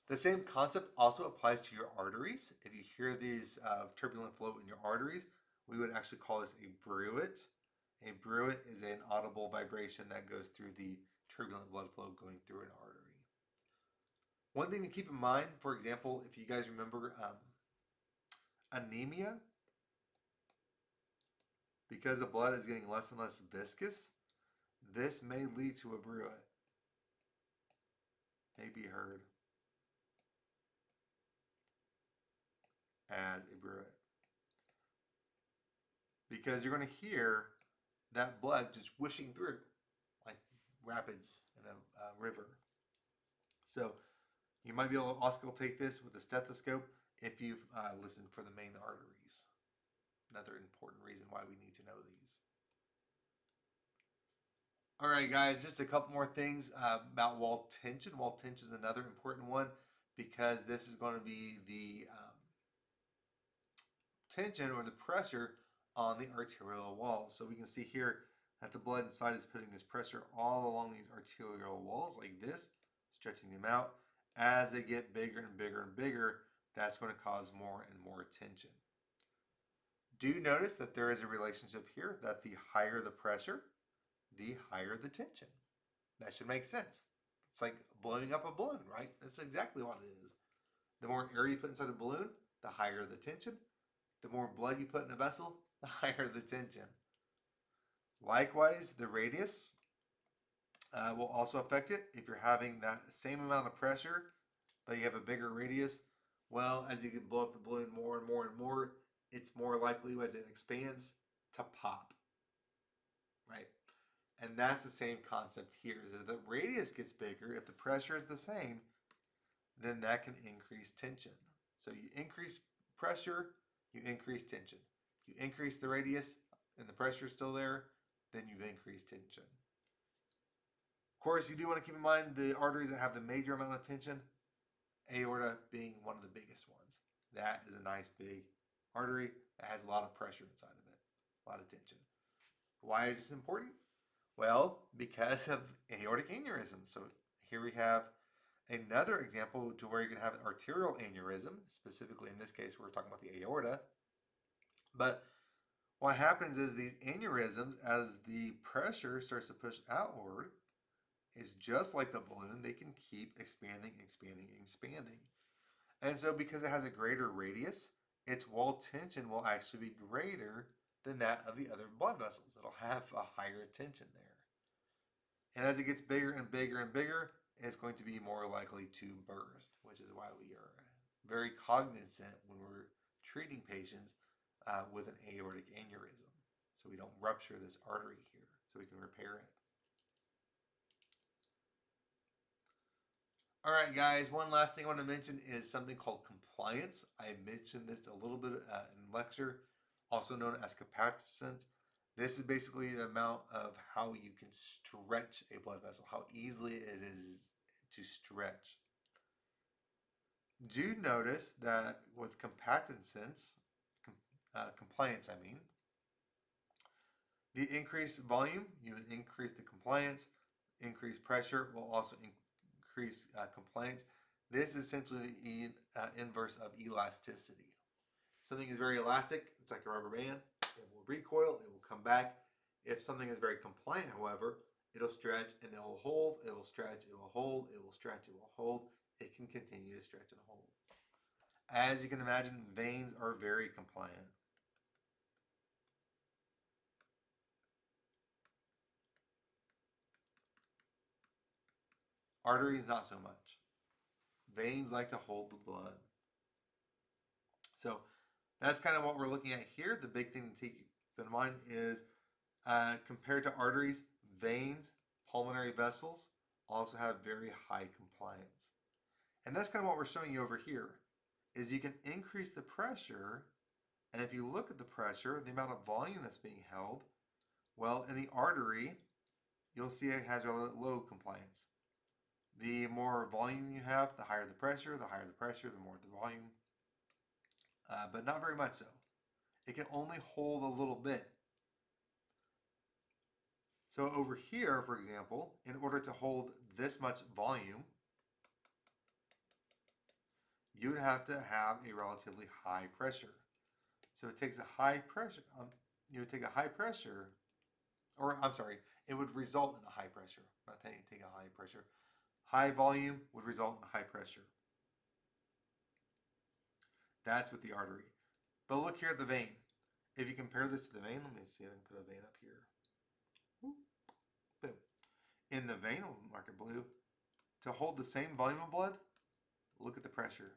The same concept also applies to your arteries. If you hear these turbulent flow in your arteries, we would actually call this a bruit. A bruit is an audible vibration that goes through the turbulent blood flow going through an artery. One thing to keep in mind, for example, if you guys remember anemia, because the blood is getting less and less viscous, this may lead to a bruit. May be heard as a bruit. Because you're going to hear that blood just whooshing through like rapids in a river. So you might be able to also take this with a stethoscope if you've listened for the main arteries. Another important reason why we need to know these. All right, guys, just a couple more things about wall tension. Wall tension is another important one because this is going to be the tension or the pressure on the arterial walls. So we can see here that the blood inside is putting this pressure all along these arterial walls like this, stretching them out. As they get bigger and bigger and bigger, that's going to cause more and more tension. Do notice that there is a relationship here that the higher the pressure, the higher the tension. That should make sense. It's like blowing up a balloon, right? That's exactly what it is. The more air you put inside the balloon, the higher the tension. The more blood you put in the vessel, the higher the tension. Likewise, the radius will also affect it. If you're having that same amount of pressure, but you have a bigger radius, well, as you can blow up the balloon more and more and more, it's more likely as it expands to pop, right? And that's the same concept here. Is that the radius gets bigger, if the pressure is the same, then that can increase tension. So you increase pressure, you increase tension. You increase the radius and the pressure is still there, then you've increased tension. Of course, you do want to keep in mind the arteries that have the major amount of tension, aorta being one of the biggest ones. That is a nice big artery that has a lot of pressure inside of it, a lot of tension. Why is this important? Well, because of aortic aneurysm. So here we have another example to where you can have an arterial aneurysm. Specifically in this case, we're talking about the aorta. But what happens is these aneurysms, as the pressure starts to push outward, is just like the balloon, they can keep expanding, expanding, expanding. And so because it has a greater radius, its wall tension will actually be greater than that of the other blood vessels. It'll have a higher tension there. And as it gets bigger and bigger and bigger, it's going to be more likely to burst, which is why we are very cognizant when we're treating patients with an aortic aneurysm. So we don't rupture this artery here, so we can repair it. All right, guys, one last thing I want to mention is something called compliance. I mentioned this a little bit in lecture, also known as capacitance. This is basically the amount of how you can stretch a blood vessel, how easily it is to stretch. Do notice that with capacitance, compliance, the increased volume, you increase the compliance, increased pressure will also increase compliance. This is essentially the inverse of elasticity. Something is very elastic, it's like a rubber band. It will recoil, it will come back. If something is very compliant, however, it'll stretch and it will hold, it will stretch, it will hold, it will stretch, it will hold. It can continue to stretch and hold. As you can imagine, veins are very compliant. Arteries, not so much. Veins like to hold the blood. So that's kind of what we're looking at here. The big thing to keep in mind is compared to arteries, veins, pulmonary vessels also have very high compliance. And that's kind of what we're showing you over here, is you can increase the pressure, and if you look at the pressure, the amount of volume that's being held, well, in the artery, you'll see it has rather low compliance. The more volume you have, the higher the pressure, the higher the pressure, the more the volume, but not very much so. It can only hold a little bit. So over here, for example, in order to hold this much volume, you would have to have a relatively high pressure. So it takes a high pressure, you would take a high pressure or I'm sorry, it would result in a high pressure. Not take a high pressure. High volume would result in high pressure. That's with the artery. But look here at the vein. If you compare this to the vein, let me see if I can put a vein up here. Boom. In the vein, we'll mark it blue. To hold the same volume of blood, look at the pressure.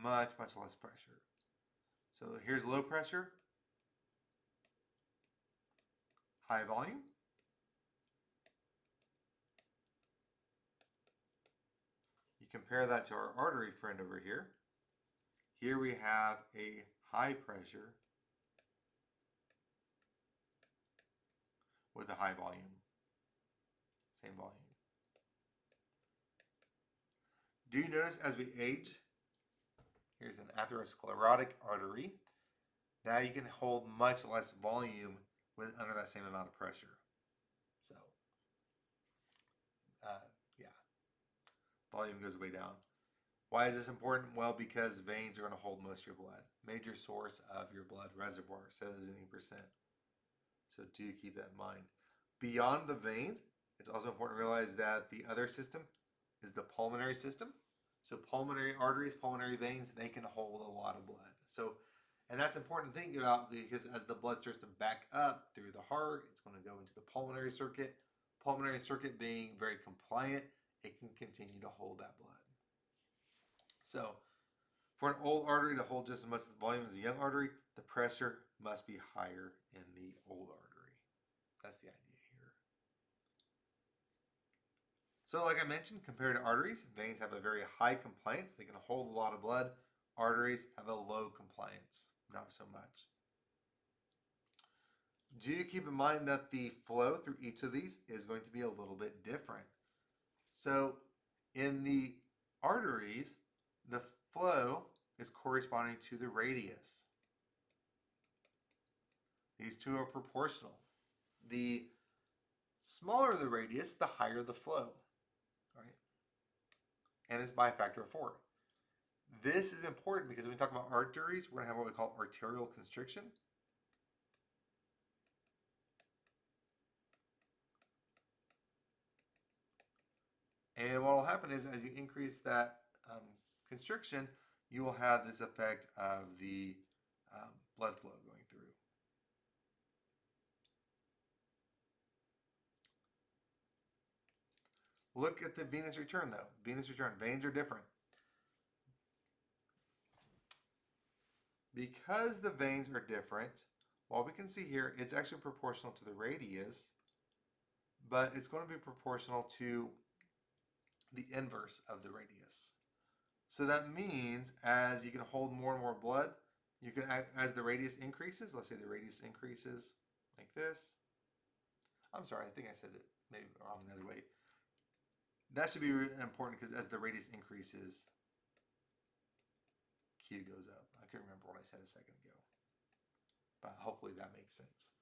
Much, much less pressure. So here's low pressure, high volume. You compare that to our artery friend over here. Here we have a high pressure with a high volume. Same volume. Do you notice as we age, here's an atherosclerotic artery. Now you can hold much less volume under that same amount of pressure. So, yeah, volume goes way down. Why is this important? Well, because veins are going to hold most of your blood. Major source of your blood reservoir, 70%. So do keep that in mind. Beyond the vein, it's also important to realize that the other system is the pulmonary system. So pulmonary arteries, pulmonary veins, they can hold a lot of blood. So, and that's important to think about because as the blood starts to back up through the heart, it's going to go into the pulmonary circuit. Pulmonary circuit being very compliant, it can continue to hold that blood. So for an old artery to hold just as much volume as a young artery, the pressure must be higher in the old artery. That's the idea here. So like I mentioned, compared to arteries, veins have a very high compliance. They can hold a lot of blood. Arteries have a low compliance, not so much. Do keep in mind that the flow through each of these is going to be a little bit different. So in the arteries, the flow is corresponding to the radius. These two are proportional. The smaller the radius, the higher the flow. Right? And it's by a factor of 4. This is important because when we talk about arteries, we're going to have what we call arterial constriction. And what will happen is as you increase that constriction, you will have this effect of the blood flow going through. Look at the venous return though. Venous return, veins are different. Because the veins are different, what we can see here, it's actually proportional to the radius, but it's going to be proportional to the inverse of the radius. So that means as you can hold more and more blood, you can, as the radius increases, let's say the radius increases like this. I'm sorry, I think I said it maybe wrong the other way. That should be important because as the radius increases, Q goes up. I can't remember what I said a second ago, but hopefully that makes sense.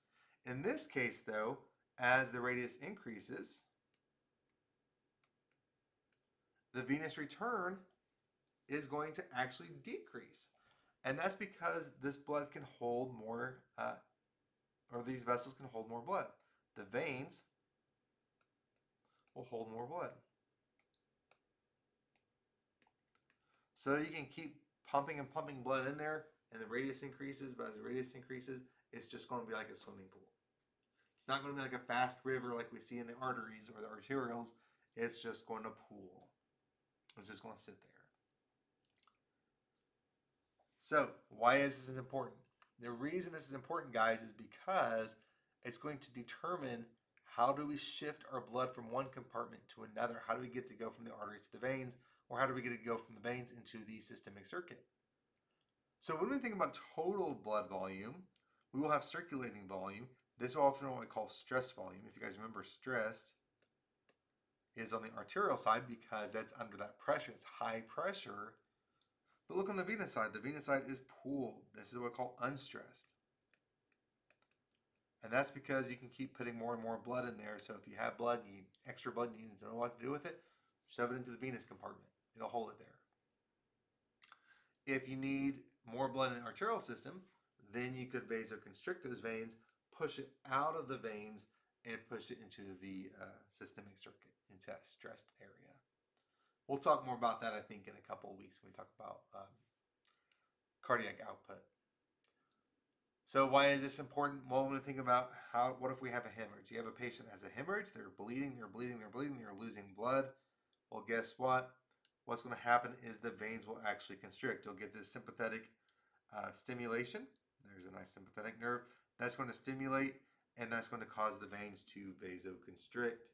In this case though, as the radius increases, the venous return is going to actually decrease. And that's because this blood can hold more, or these vessels can hold more blood. The veins will hold more blood. So you can keep pumping and pumping blood in there, and the radius increases, but as the radius increases, it's just going to be like a swimming pool. It's not going to be like a fast river like we see in the arteries or the arterioles. It's just going to pool. It's just going to sit there. So why is this important? The reason this is important, guys, is because it's going to determine how do we shift our blood from one compartment to another. How do we get to go from the arteries to the veins, or how do we get to go from the veins into the systemic circuit? So when we think about total blood volume, we will have circulating volume. This is often what we call stress volume. If you guys remember, stress is on the arterial side because that's under that pressure. It's high pressure. But look on the venous side. The venous side is pooled. This is what we call unstressed. And that's because you can keep putting more and more blood in there. So if you have blood, you need extra blood, and you need to know what to do with it, shove it into the venous compartment. It'll hold it there. If you need more blood in the arterial system, then you could vasoconstrict those veins, push it out of the veins and push it into the systemic circuit, into that stressed area. We'll talk more about that, I think, in a couple of weeks when we talk about cardiac output. So why is this important? Well, when we think about what if we have a hemorrhage? You have a patient that has a hemorrhage, they're bleeding, they're losing blood. Well, guess what? What's going to happen is the veins will actually constrict. You'll get this sympathetic stimulation. There's a nice sympathetic nerve. That's going to stimulate, and that's going to cause the veins to vasoconstrict.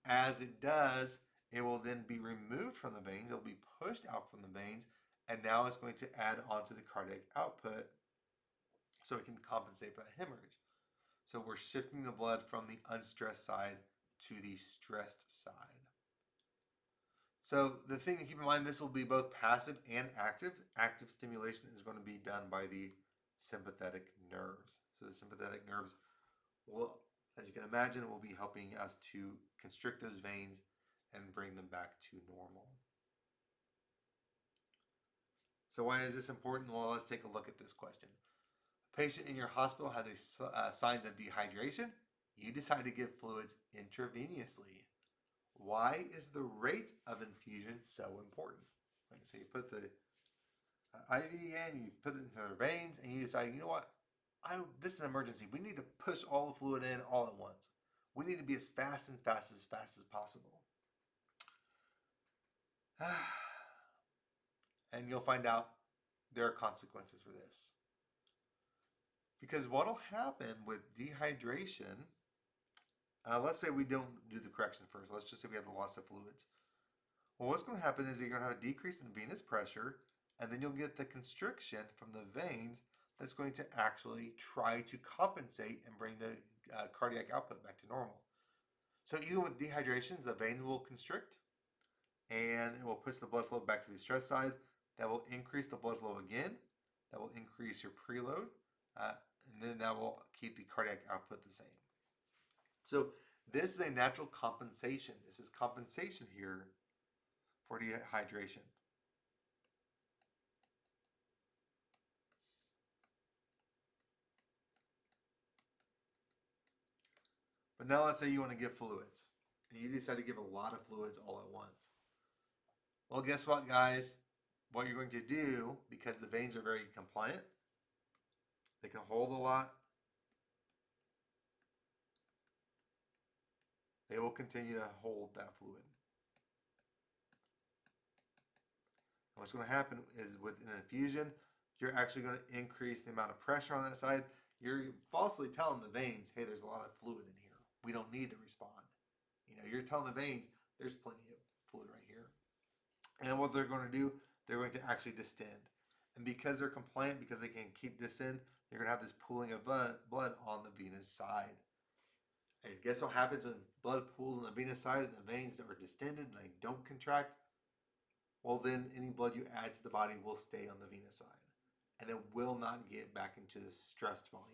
As it does, it will then be removed from the veins. It will be pushed out from the veins, and now it's going to add on to the cardiac output so it can compensate for that hemorrhage. So we're shifting the blood from the unstressed side to the stressed side. So the thing to keep in mind, this will be both passive and active. Active stimulation is going to be done by the sympathetic nerves. So the sympathetic nerves will, as you can imagine, will be helping us to constrict those veins and bring them back to normal. So why is this important? Well, let's take a look at this question. A patient in your hospital has signs of dehydration. You decide to give fluids intravenously. Why is the rate of infusion so important? Right, so you put the IV in, you put it into their veins, and you decide, you know what? This is an emergency. We need to push all the fluid in all at once. We need to be as fast as possible. And you'll find out there are consequences for this. Because what will happen with dehydration, let's say we don't do the correction first. Let's just say we have a loss of fluids. Well, what's going to happen is you're going to have a decrease in venous pressure, and then you'll get the constriction from the veins that's going to actually try to compensate and bring the cardiac output back to normal. So even with dehydration, the veins will constrict, and it will push the blood flow back to the stress side. That will increase the blood flow again. That will increase your preload, and then that will keep the cardiac output the same. So this is a natural compensation. This is compensation here for dehydration. But now let's say you want to give fluids, and you decide to give a lot of fluids all at once. Well, guess what, guys? What you're going to do, because the veins are very compliant, they can hold a lot. They will continue to hold that fluid. And what's going to happen is with an infusion, you're actually going to increase the amount of pressure on that side. You're falsely telling the veins, hey, there's a lot of fluid in here. We don't need to respond. You're telling the veins, there's plenty of fluid right here. And what they're going to do, they're going to actually distend. And because they're compliant, because they can keep distend, you're going to have this pooling of blood on the venous side. And guess what happens when blood pools on the venous side and the veins are distended and they don't contract? Well, then any blood you add to the body will stay on the venous side, and it will not get back into the stressed volume.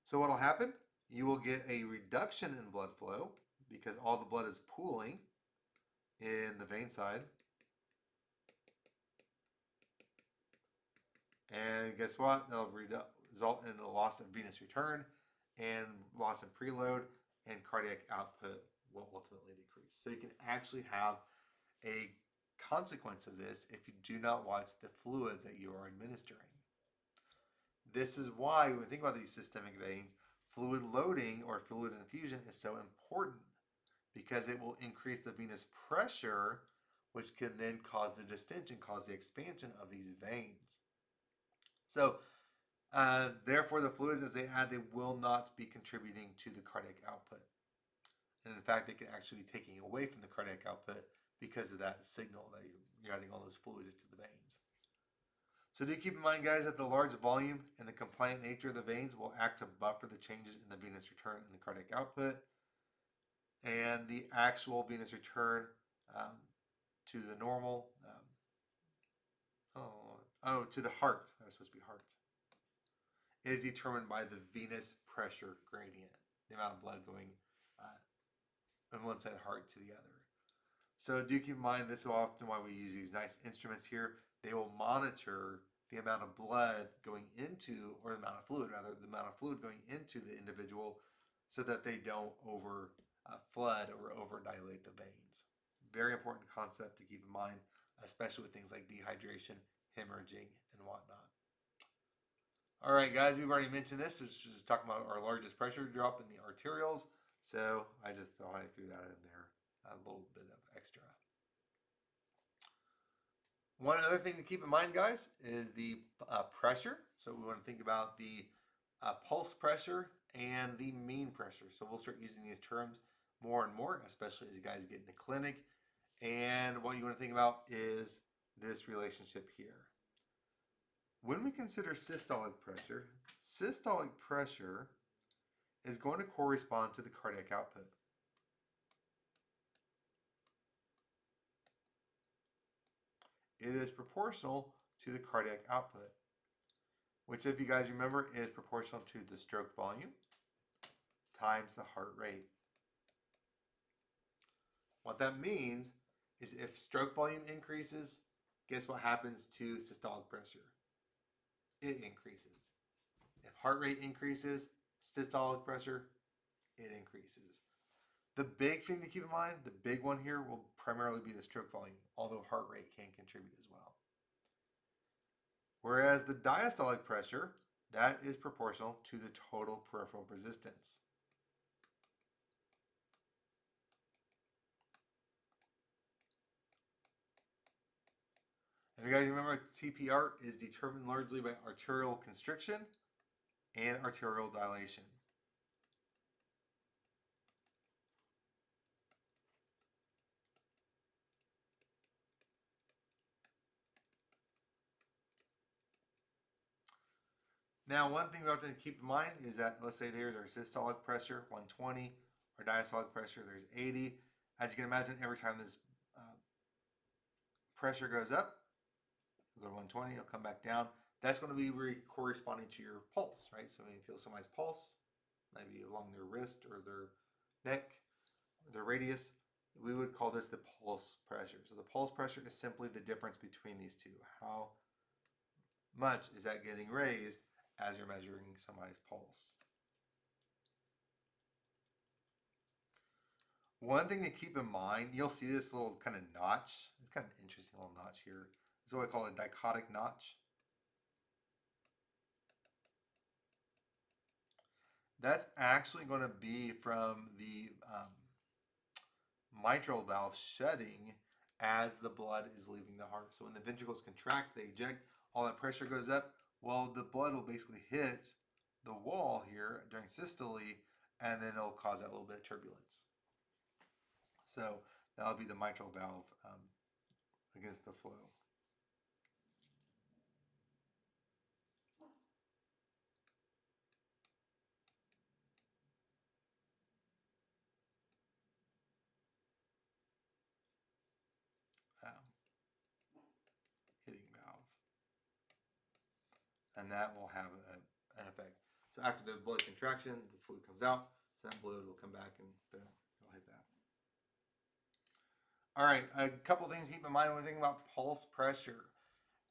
So what will happen? You will get a reduction in blood flow because all the blood is pooling in the vein side. And guess what? That'll result in a loss of venous return and loss in preload, and cardiac output will ultimately decrease. So you can actually have a consequence of this if you do not watch the fluids that you are administering. This is why when we think about these systemic veins, fluid loading or fluid infusion is so important, because it will increase the venous pressure, which can then cause the distension, cause the expansion of these veins. So therefore, the fluids as they add, they will not be contributing to the cardiac output. And in fact, they can actually be taking away from the cardiac output because of that signal that you're adding all those fluids into the veins. So do keep in mind, guys, that the large volume and the compliant nature of the veins will act to buffer the changes in the venous return and the cardiac output. And the actual venous return to the normal, to the heart, that's supposed to be heart, is determined by the venous pressure gradient, the amount of blood going on one side of the heart to the other. So do keep in mind, this is often why we use these nice instruments here. They will monitor the amount of blood going into, or the amount of fluid rather, the amount of fluid going into the individual so that they don't over flood or over dilate the veins. Very important concept to keep in mind, especially with things like dehydration, hemorrhaging, and whatnot. All right, guys, we've already mentioned this. This is just talking about our largest pressure drop in the arterioles. So I just thought I threw that in there, a little bit of extra. One other thing to keep in mind, guys, is the pressure. So we want to think about the pulse pressure and the mean pressure. So we'll start using these terms more and more, especially as you guys get into clinic. And what you want to think about is this relationship here. When we consider systolic pressure is going to correspond to the cardiac output. It is proportional to the cardiac output, which, if you guys remember, is proportional to the stroke volume times the heart rate. What that means is if stroke volume increases, guess what happens to systolic pressure? It increases. If heart rate increases, systolic pressure, it increases. The big thing to keep in mind, the big one here, will primarily be the stroke volume, although heart rate can contribute as well. Whereas the diastolic pressure, that is proportional to the total peripheral resistance. And you guys remember TPR is determined largely by arterial constriction and arterial dilation. Now, one thing we have to keep in mind is that, let's say there's our systolic pressure, 120, our diastolic pressure, there's 80. As you can imagine, every time this pressure goes up, you'll go to 120, it'll come back down. That's going to be corresponding to your pulse, right? So when you feel somebody's pulse, maybe along their wrist or their neck, or their radius, we would call this the pulse pressure. So the pulse pressure is simply the difference between these two. How much is that getting raised as you're measuring somebody's pulse? One thing to keep in mind, you'll see this little kind of notch. It's kind of an interesting little notch here. It's what I call a dichotic notch. That's actually going to be from the mitral valve shutting as the blood is leaving the heart. So when the ventricles contract, they eject, all that pressure goes up. Well, the blood will basically hit the wall here during systole, and then it'll cause that little bit of turbulence. So that'll be the mitral valve against the flow. Hitting valve. And that will have an effect. So after the blood contraction, the fluid comes out, so that fluid will come back and it'll hit that. All right, a couple things to keep in mind when we think about pulse pressure.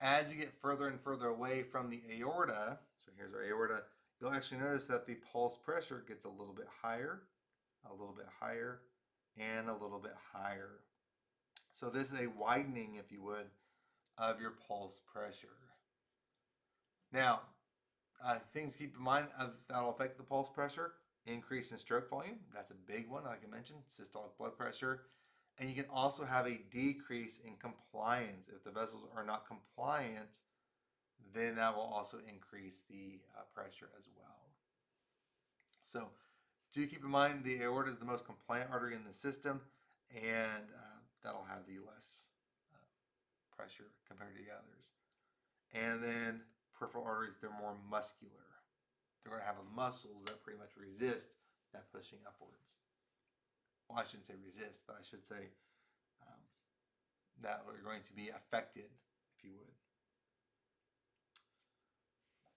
As you get further and further away from the aorta, so here's our aorta, you'll actually notice that the pulse pressure gets a little bit higher, and a little bit higher. So this is a widening, if you would, of your pulse pressure. Now, things to keep in mind that'll affect the pulse pressure. Increase in stroke volume, that's a big one, like I mentioned, systolic blood pressure. And you can also have a decrease in compliance. If the vessels are not compliant, then that will also increase the pressure as well. So do keep in mind the aorta is the most compliant artery in the system, and that'll have the less pressure compared to the others. And then peripheral arteries, they're more muscular. They're going to have muscles that pretty much resist that pushing upwards. Well, I shouldn't say resist, but I should say that are going to be affected, if you would.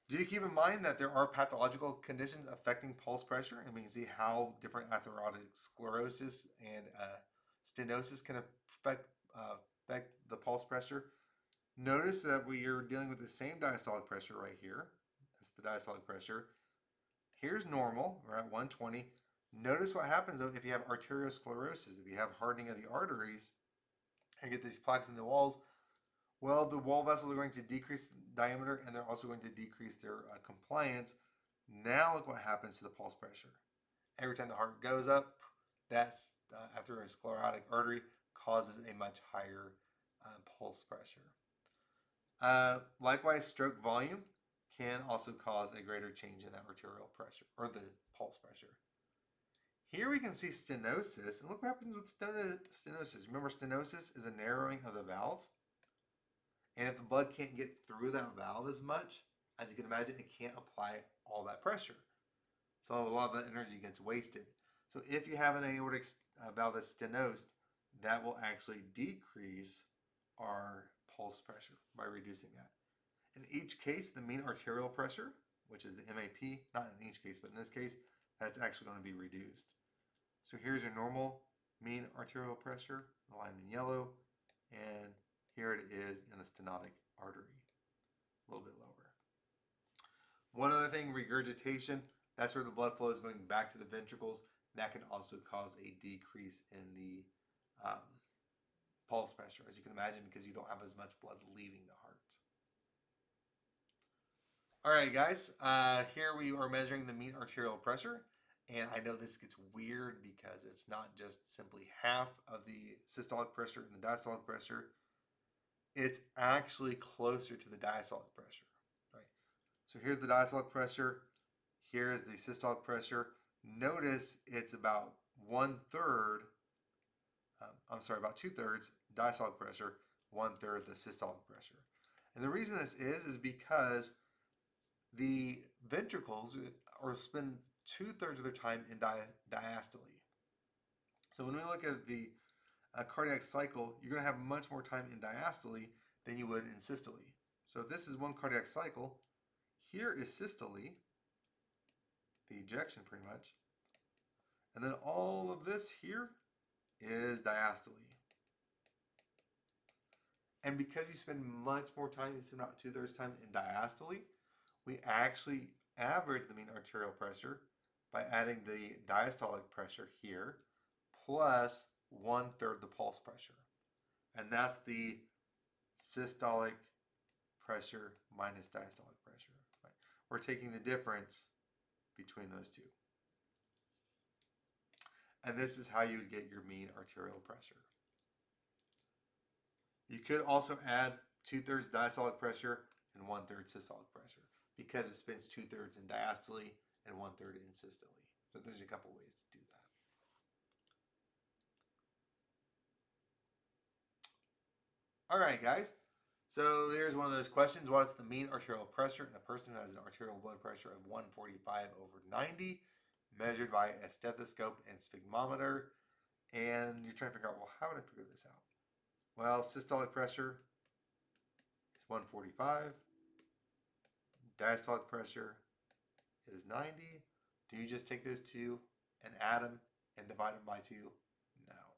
Do you keep in mind that there are pathological conditions affecting pulse pressure? And we can see how different atherosclerosis and stenosis can affect the pulse pressure. Notice that we are dealing with the same diastolic pressure right here. That's the diastolic pressure. Here's normal. We're at 120. Notice what happens though if you have arteriosclerosis, if you have hardening of the arteries and get these plaques in the walls. Well, the wall vessels are going to decrease diameter and they're also going to decrease their compliance. Now look what happens to the pulse pressure. Every time the heart goes up, that's atherosclerotic artery causes a much higher pulse pressure. Likewise, stroke volume can also cause a greater change in that arterial pressure or the pulse pressure. Here we can see stenosis, and look what happens with stenosis. Remember, stenosis is a narrowing of the valve, and if the blood can't get through that valve as much, as you can imagine, it can't apply all that pressure. So a lot of that energy gets wasted. So if you have an aortic valve that's stenosed, that will actually decrease our pulse pressure by reducing that. In each case, the mean arterial pressure, which is the MAP, not in each case, but in this case, that's actually going to be reduced. So here's your normal mean arterial pressure, the line in yellow, and here it is in the stenotic artery, a little bit lower. One other thing, regurgitation, that's where the blood flow is going back to the ventricles. That can also cause a decrease in the pulse pressure, as you can imagine, because you don't have as much blood leaving the heart. All right, guys, here we are measuring the mean arterial pressure. And I know this gets weird because it's not just simply half of the systolic pressure and the diastolic pressure. It's actually closer to the diastolic pressure, right? So here's the diastolic pressure. Here's the systolic pressure. Notice it's about about 2/3 diastolic pressure, 1/3 the systolic pressure. And the reason this is because the ventricles spend 2/3 of their time in diastole. So when we look at the cardiac cycle, you're going to have much more time in diastole than you would in systole. So if this is one cardiac cycle, here is systole, the ejection pretty much, and then all of this here is diastole. And because you spend much more time, you spend about 2/3 time in diastole, we actually average the mean arterial pressure by adding the diastolic pressure here plus 1/3 the pulse pressure. And that's the systolic pressure minus diastolic pressure. Right? We're taking the difference between those two. And this is how you would get your mean arterial pressure. You could also add 2/3 diastolic pressure and 1/3 systolic pressure because it spends 2/3 in diastole and 1/3 in systole. So there's a couple ways to do that. All right, guys. So here's one of those questions. What is the mean arterial pressure in a person who has an arterial blood pressure of 145/90 measured by a stethoscope and sphygmometer? And you're trying to figure out, well, how would I figure this out? Well, systolic pressure is 145. Diastolic pressure is 90. Do you just take those two and add them and divide them by 2? No.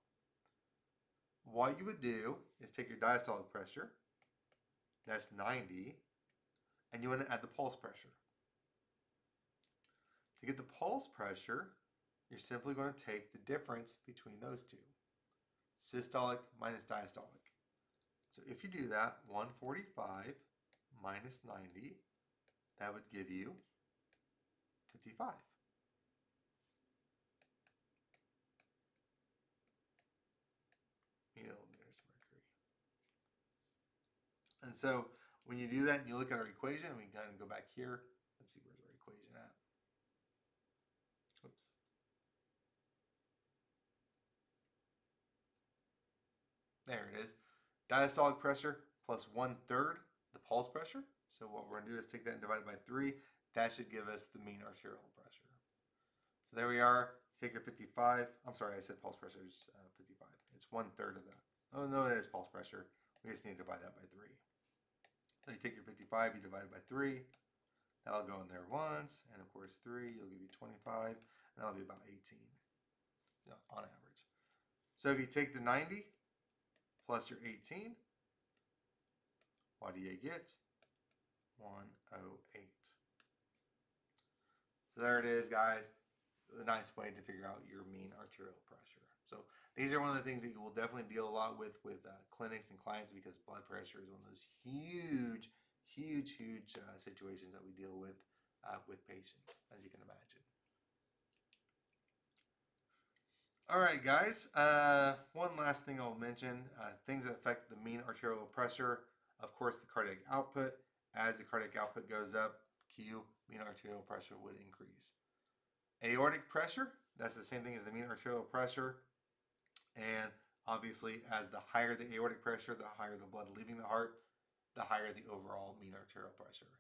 What you would do is take your diastolic pressure, that's 90, and you want to add the pulse pressure. To get the pulse pressure, you're simply going to take the difference between those two. Systolic minus diastolic. So if you do that, 145 minus 90, that would give you 55. Millimeters of mercury. And so when you do that and you look at our equation, we can kind of go back here. Let's see, where's our equation at? Oops. There it is. Diastolic pressure plus 1/3 the pulse pressure. So what we're going to do is take that and divide it by 3. That should give us the mean arterial pressure. So there we are. Take your 55. I'm sorry, I said pulse pressure is 55. It's 1/3 of that. Oh, no, that is pulse pressure. We just need to divide that by 3. So you take your 55, you divide it by 3. That'll go in there once. And of course, 3, you'll give you 25. And that'll be about 18 on average. So if you take the 90 plus your 18, What do you get? 108. So there it is, guys. A nice way to figure out your mean arterial pressure. So these are one of the things that you will definitely deal a lot with clinics and clients, because blood pressure is one of those huge situations that we deal with patients, as you can imagine. All right, guys. One last thing I'll mention, things that affect the mean arterial pressure. Of course, the cardiac output. As the cardiac output goes up, mean arterial pressure would increase. Aortic pressure, that's the same thing as the mean arterial pressure. And obviously, as the higher the aortic pressure, the higher the blood leaving the heart, the higher the overall mean arterial pressure.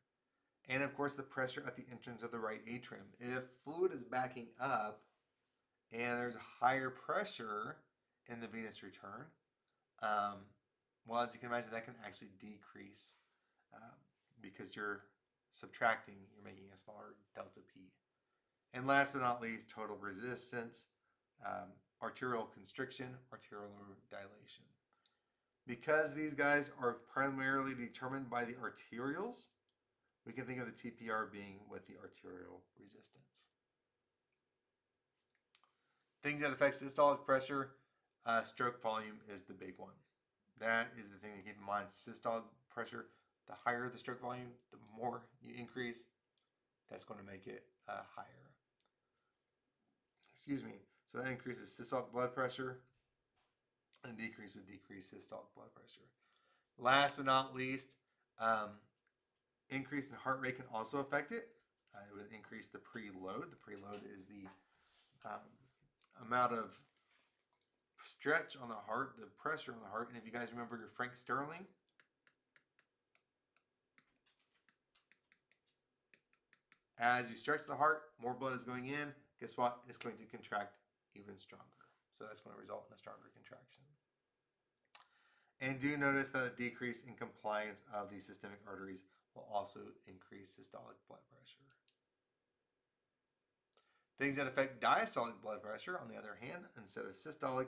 And of course, the pressure at the entrance of the right atrium. If fluid is backing up and there's higher pressure in the venous return, well, as you can imagine, that can actually decrease because you're subtracting, you're making a smaller delta P. And last but not least, total resistance, arterial constriction, arterial dilation. Because these guys are primarily determined by the arterioles, we can think of the TPR being with the arterial resistance. Things that affect systolic pressure, stroke volume is the big one. That is the thing to keep in mind. Systolic pressure, the higher the stroke volume, the more you increase, that's going to make it higher. Excuse me. So that increases systolic blood pressure, and decrease would decrease systolic blood pressure. Last but not least, increase in heart rate can also affect it. It would increase the preload. The preload is the amount of stretch on the heart, the pressure on the heart. And if you guys remember your Frank Sterling, as you stretch the heart, more blood is going in. Guess what? It's going to contract even stronger. So that's going to result in a stronger contraction. And do notice that a decrease in compliance of the systemic arteries will also increase systolic blood pressure. Things that affect diastolic blood pressure, on the other hand, instead of systolic,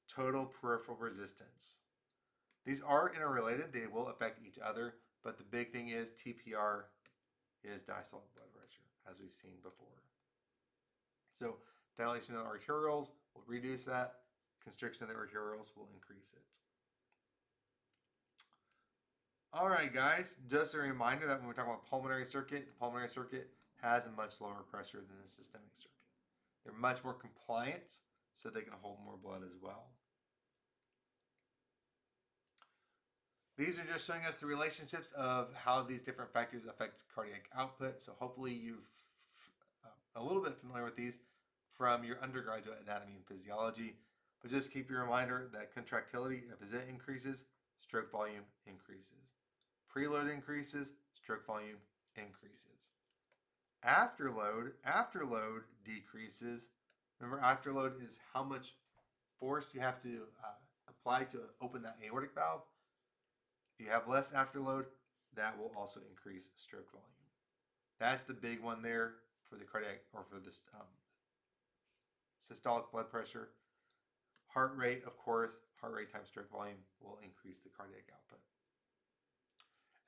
total peripheral resistance. These are interrelated. They will affect each other, but the big thing is TPR is diastolic blood pressure, as we've seen before. So dilation of the arterioles will reduce that. Constriction of the arterioles will increase it. All right, guys, just a reminder that when we're talking about pulmonary circuit, the pulmonary circuit has a much lower pressure than the systemic circuit. They're much more compliant, so they can hold more blood as well. These are just showing us the relationships of how these different factors affect cardiac output. So hopefully you've a little bit familiar with these from your undergraduate anatomy and physiology. But just keep your reminder that contractility, if it increases, stroke volume increases. Preload increases, stroke volume increases. Afterload decreases. Remember, afterload is how much force you have to apply to open that aortic valve. If you have less afterload, that will also increase stroke volume. That's the big one there for the cardiac, or for the systolic blood pressure. Heart rate, of course, heart rate times stroke volume will increase the cardiac output.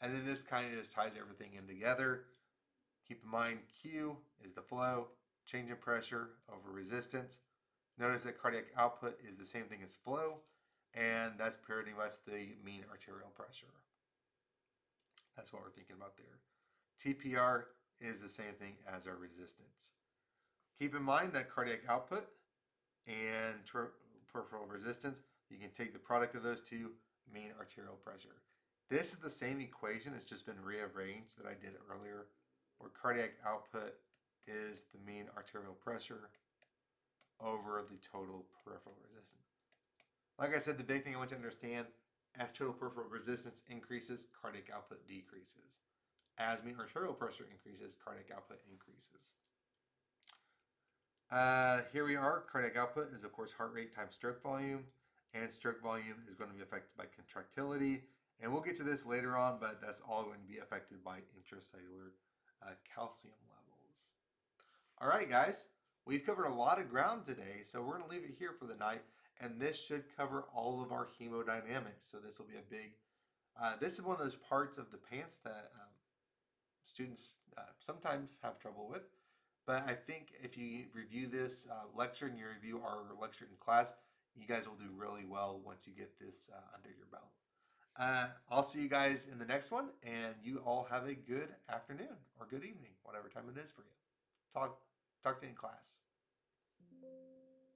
And then this kind of just ties everything in together. Keep in mind, Q is the flow, change in pressure over resistance. Notice that cardiac output is the same thing as flow, and that's pretty much the mean arterial pressure. That's what we're thinking about there. TPR is the same thing as our resistance. Keep in mind that cardiac output and peripheral resistance, you can take the product of those two, mean arterial pressure. This is the same equation, it's just been rearranged that I did earlier, where cardiac output is the mean arterial pressure over the total peripheral resistance. Like I said, the big thing I want you to understand, as total peripheral resistance increases, cardiac output decreases. As mean arterial pressure increases, cardiac output increases. Here we are. Cardiac output is, of course, heart rate times stroke volume, and stroke volume is going to be affected by contractility. And we'll get to this later on, but that's all going to be affected by intracellular calcium levels. All right, guys, we've covered a lot of ground today, so we're going to leave it here for the night, and this should cover all of our hemodynamics. So this will be a big This is one of those parts of the pants that students sometimes have trouble with. But I think if you review this lecture and you review our lecture in class, you guys will do really well once you get this under your belt. I'll see you guys in the next one, and you all have a good afternoon or good evening, whatever time it is for you. Talk to you in class.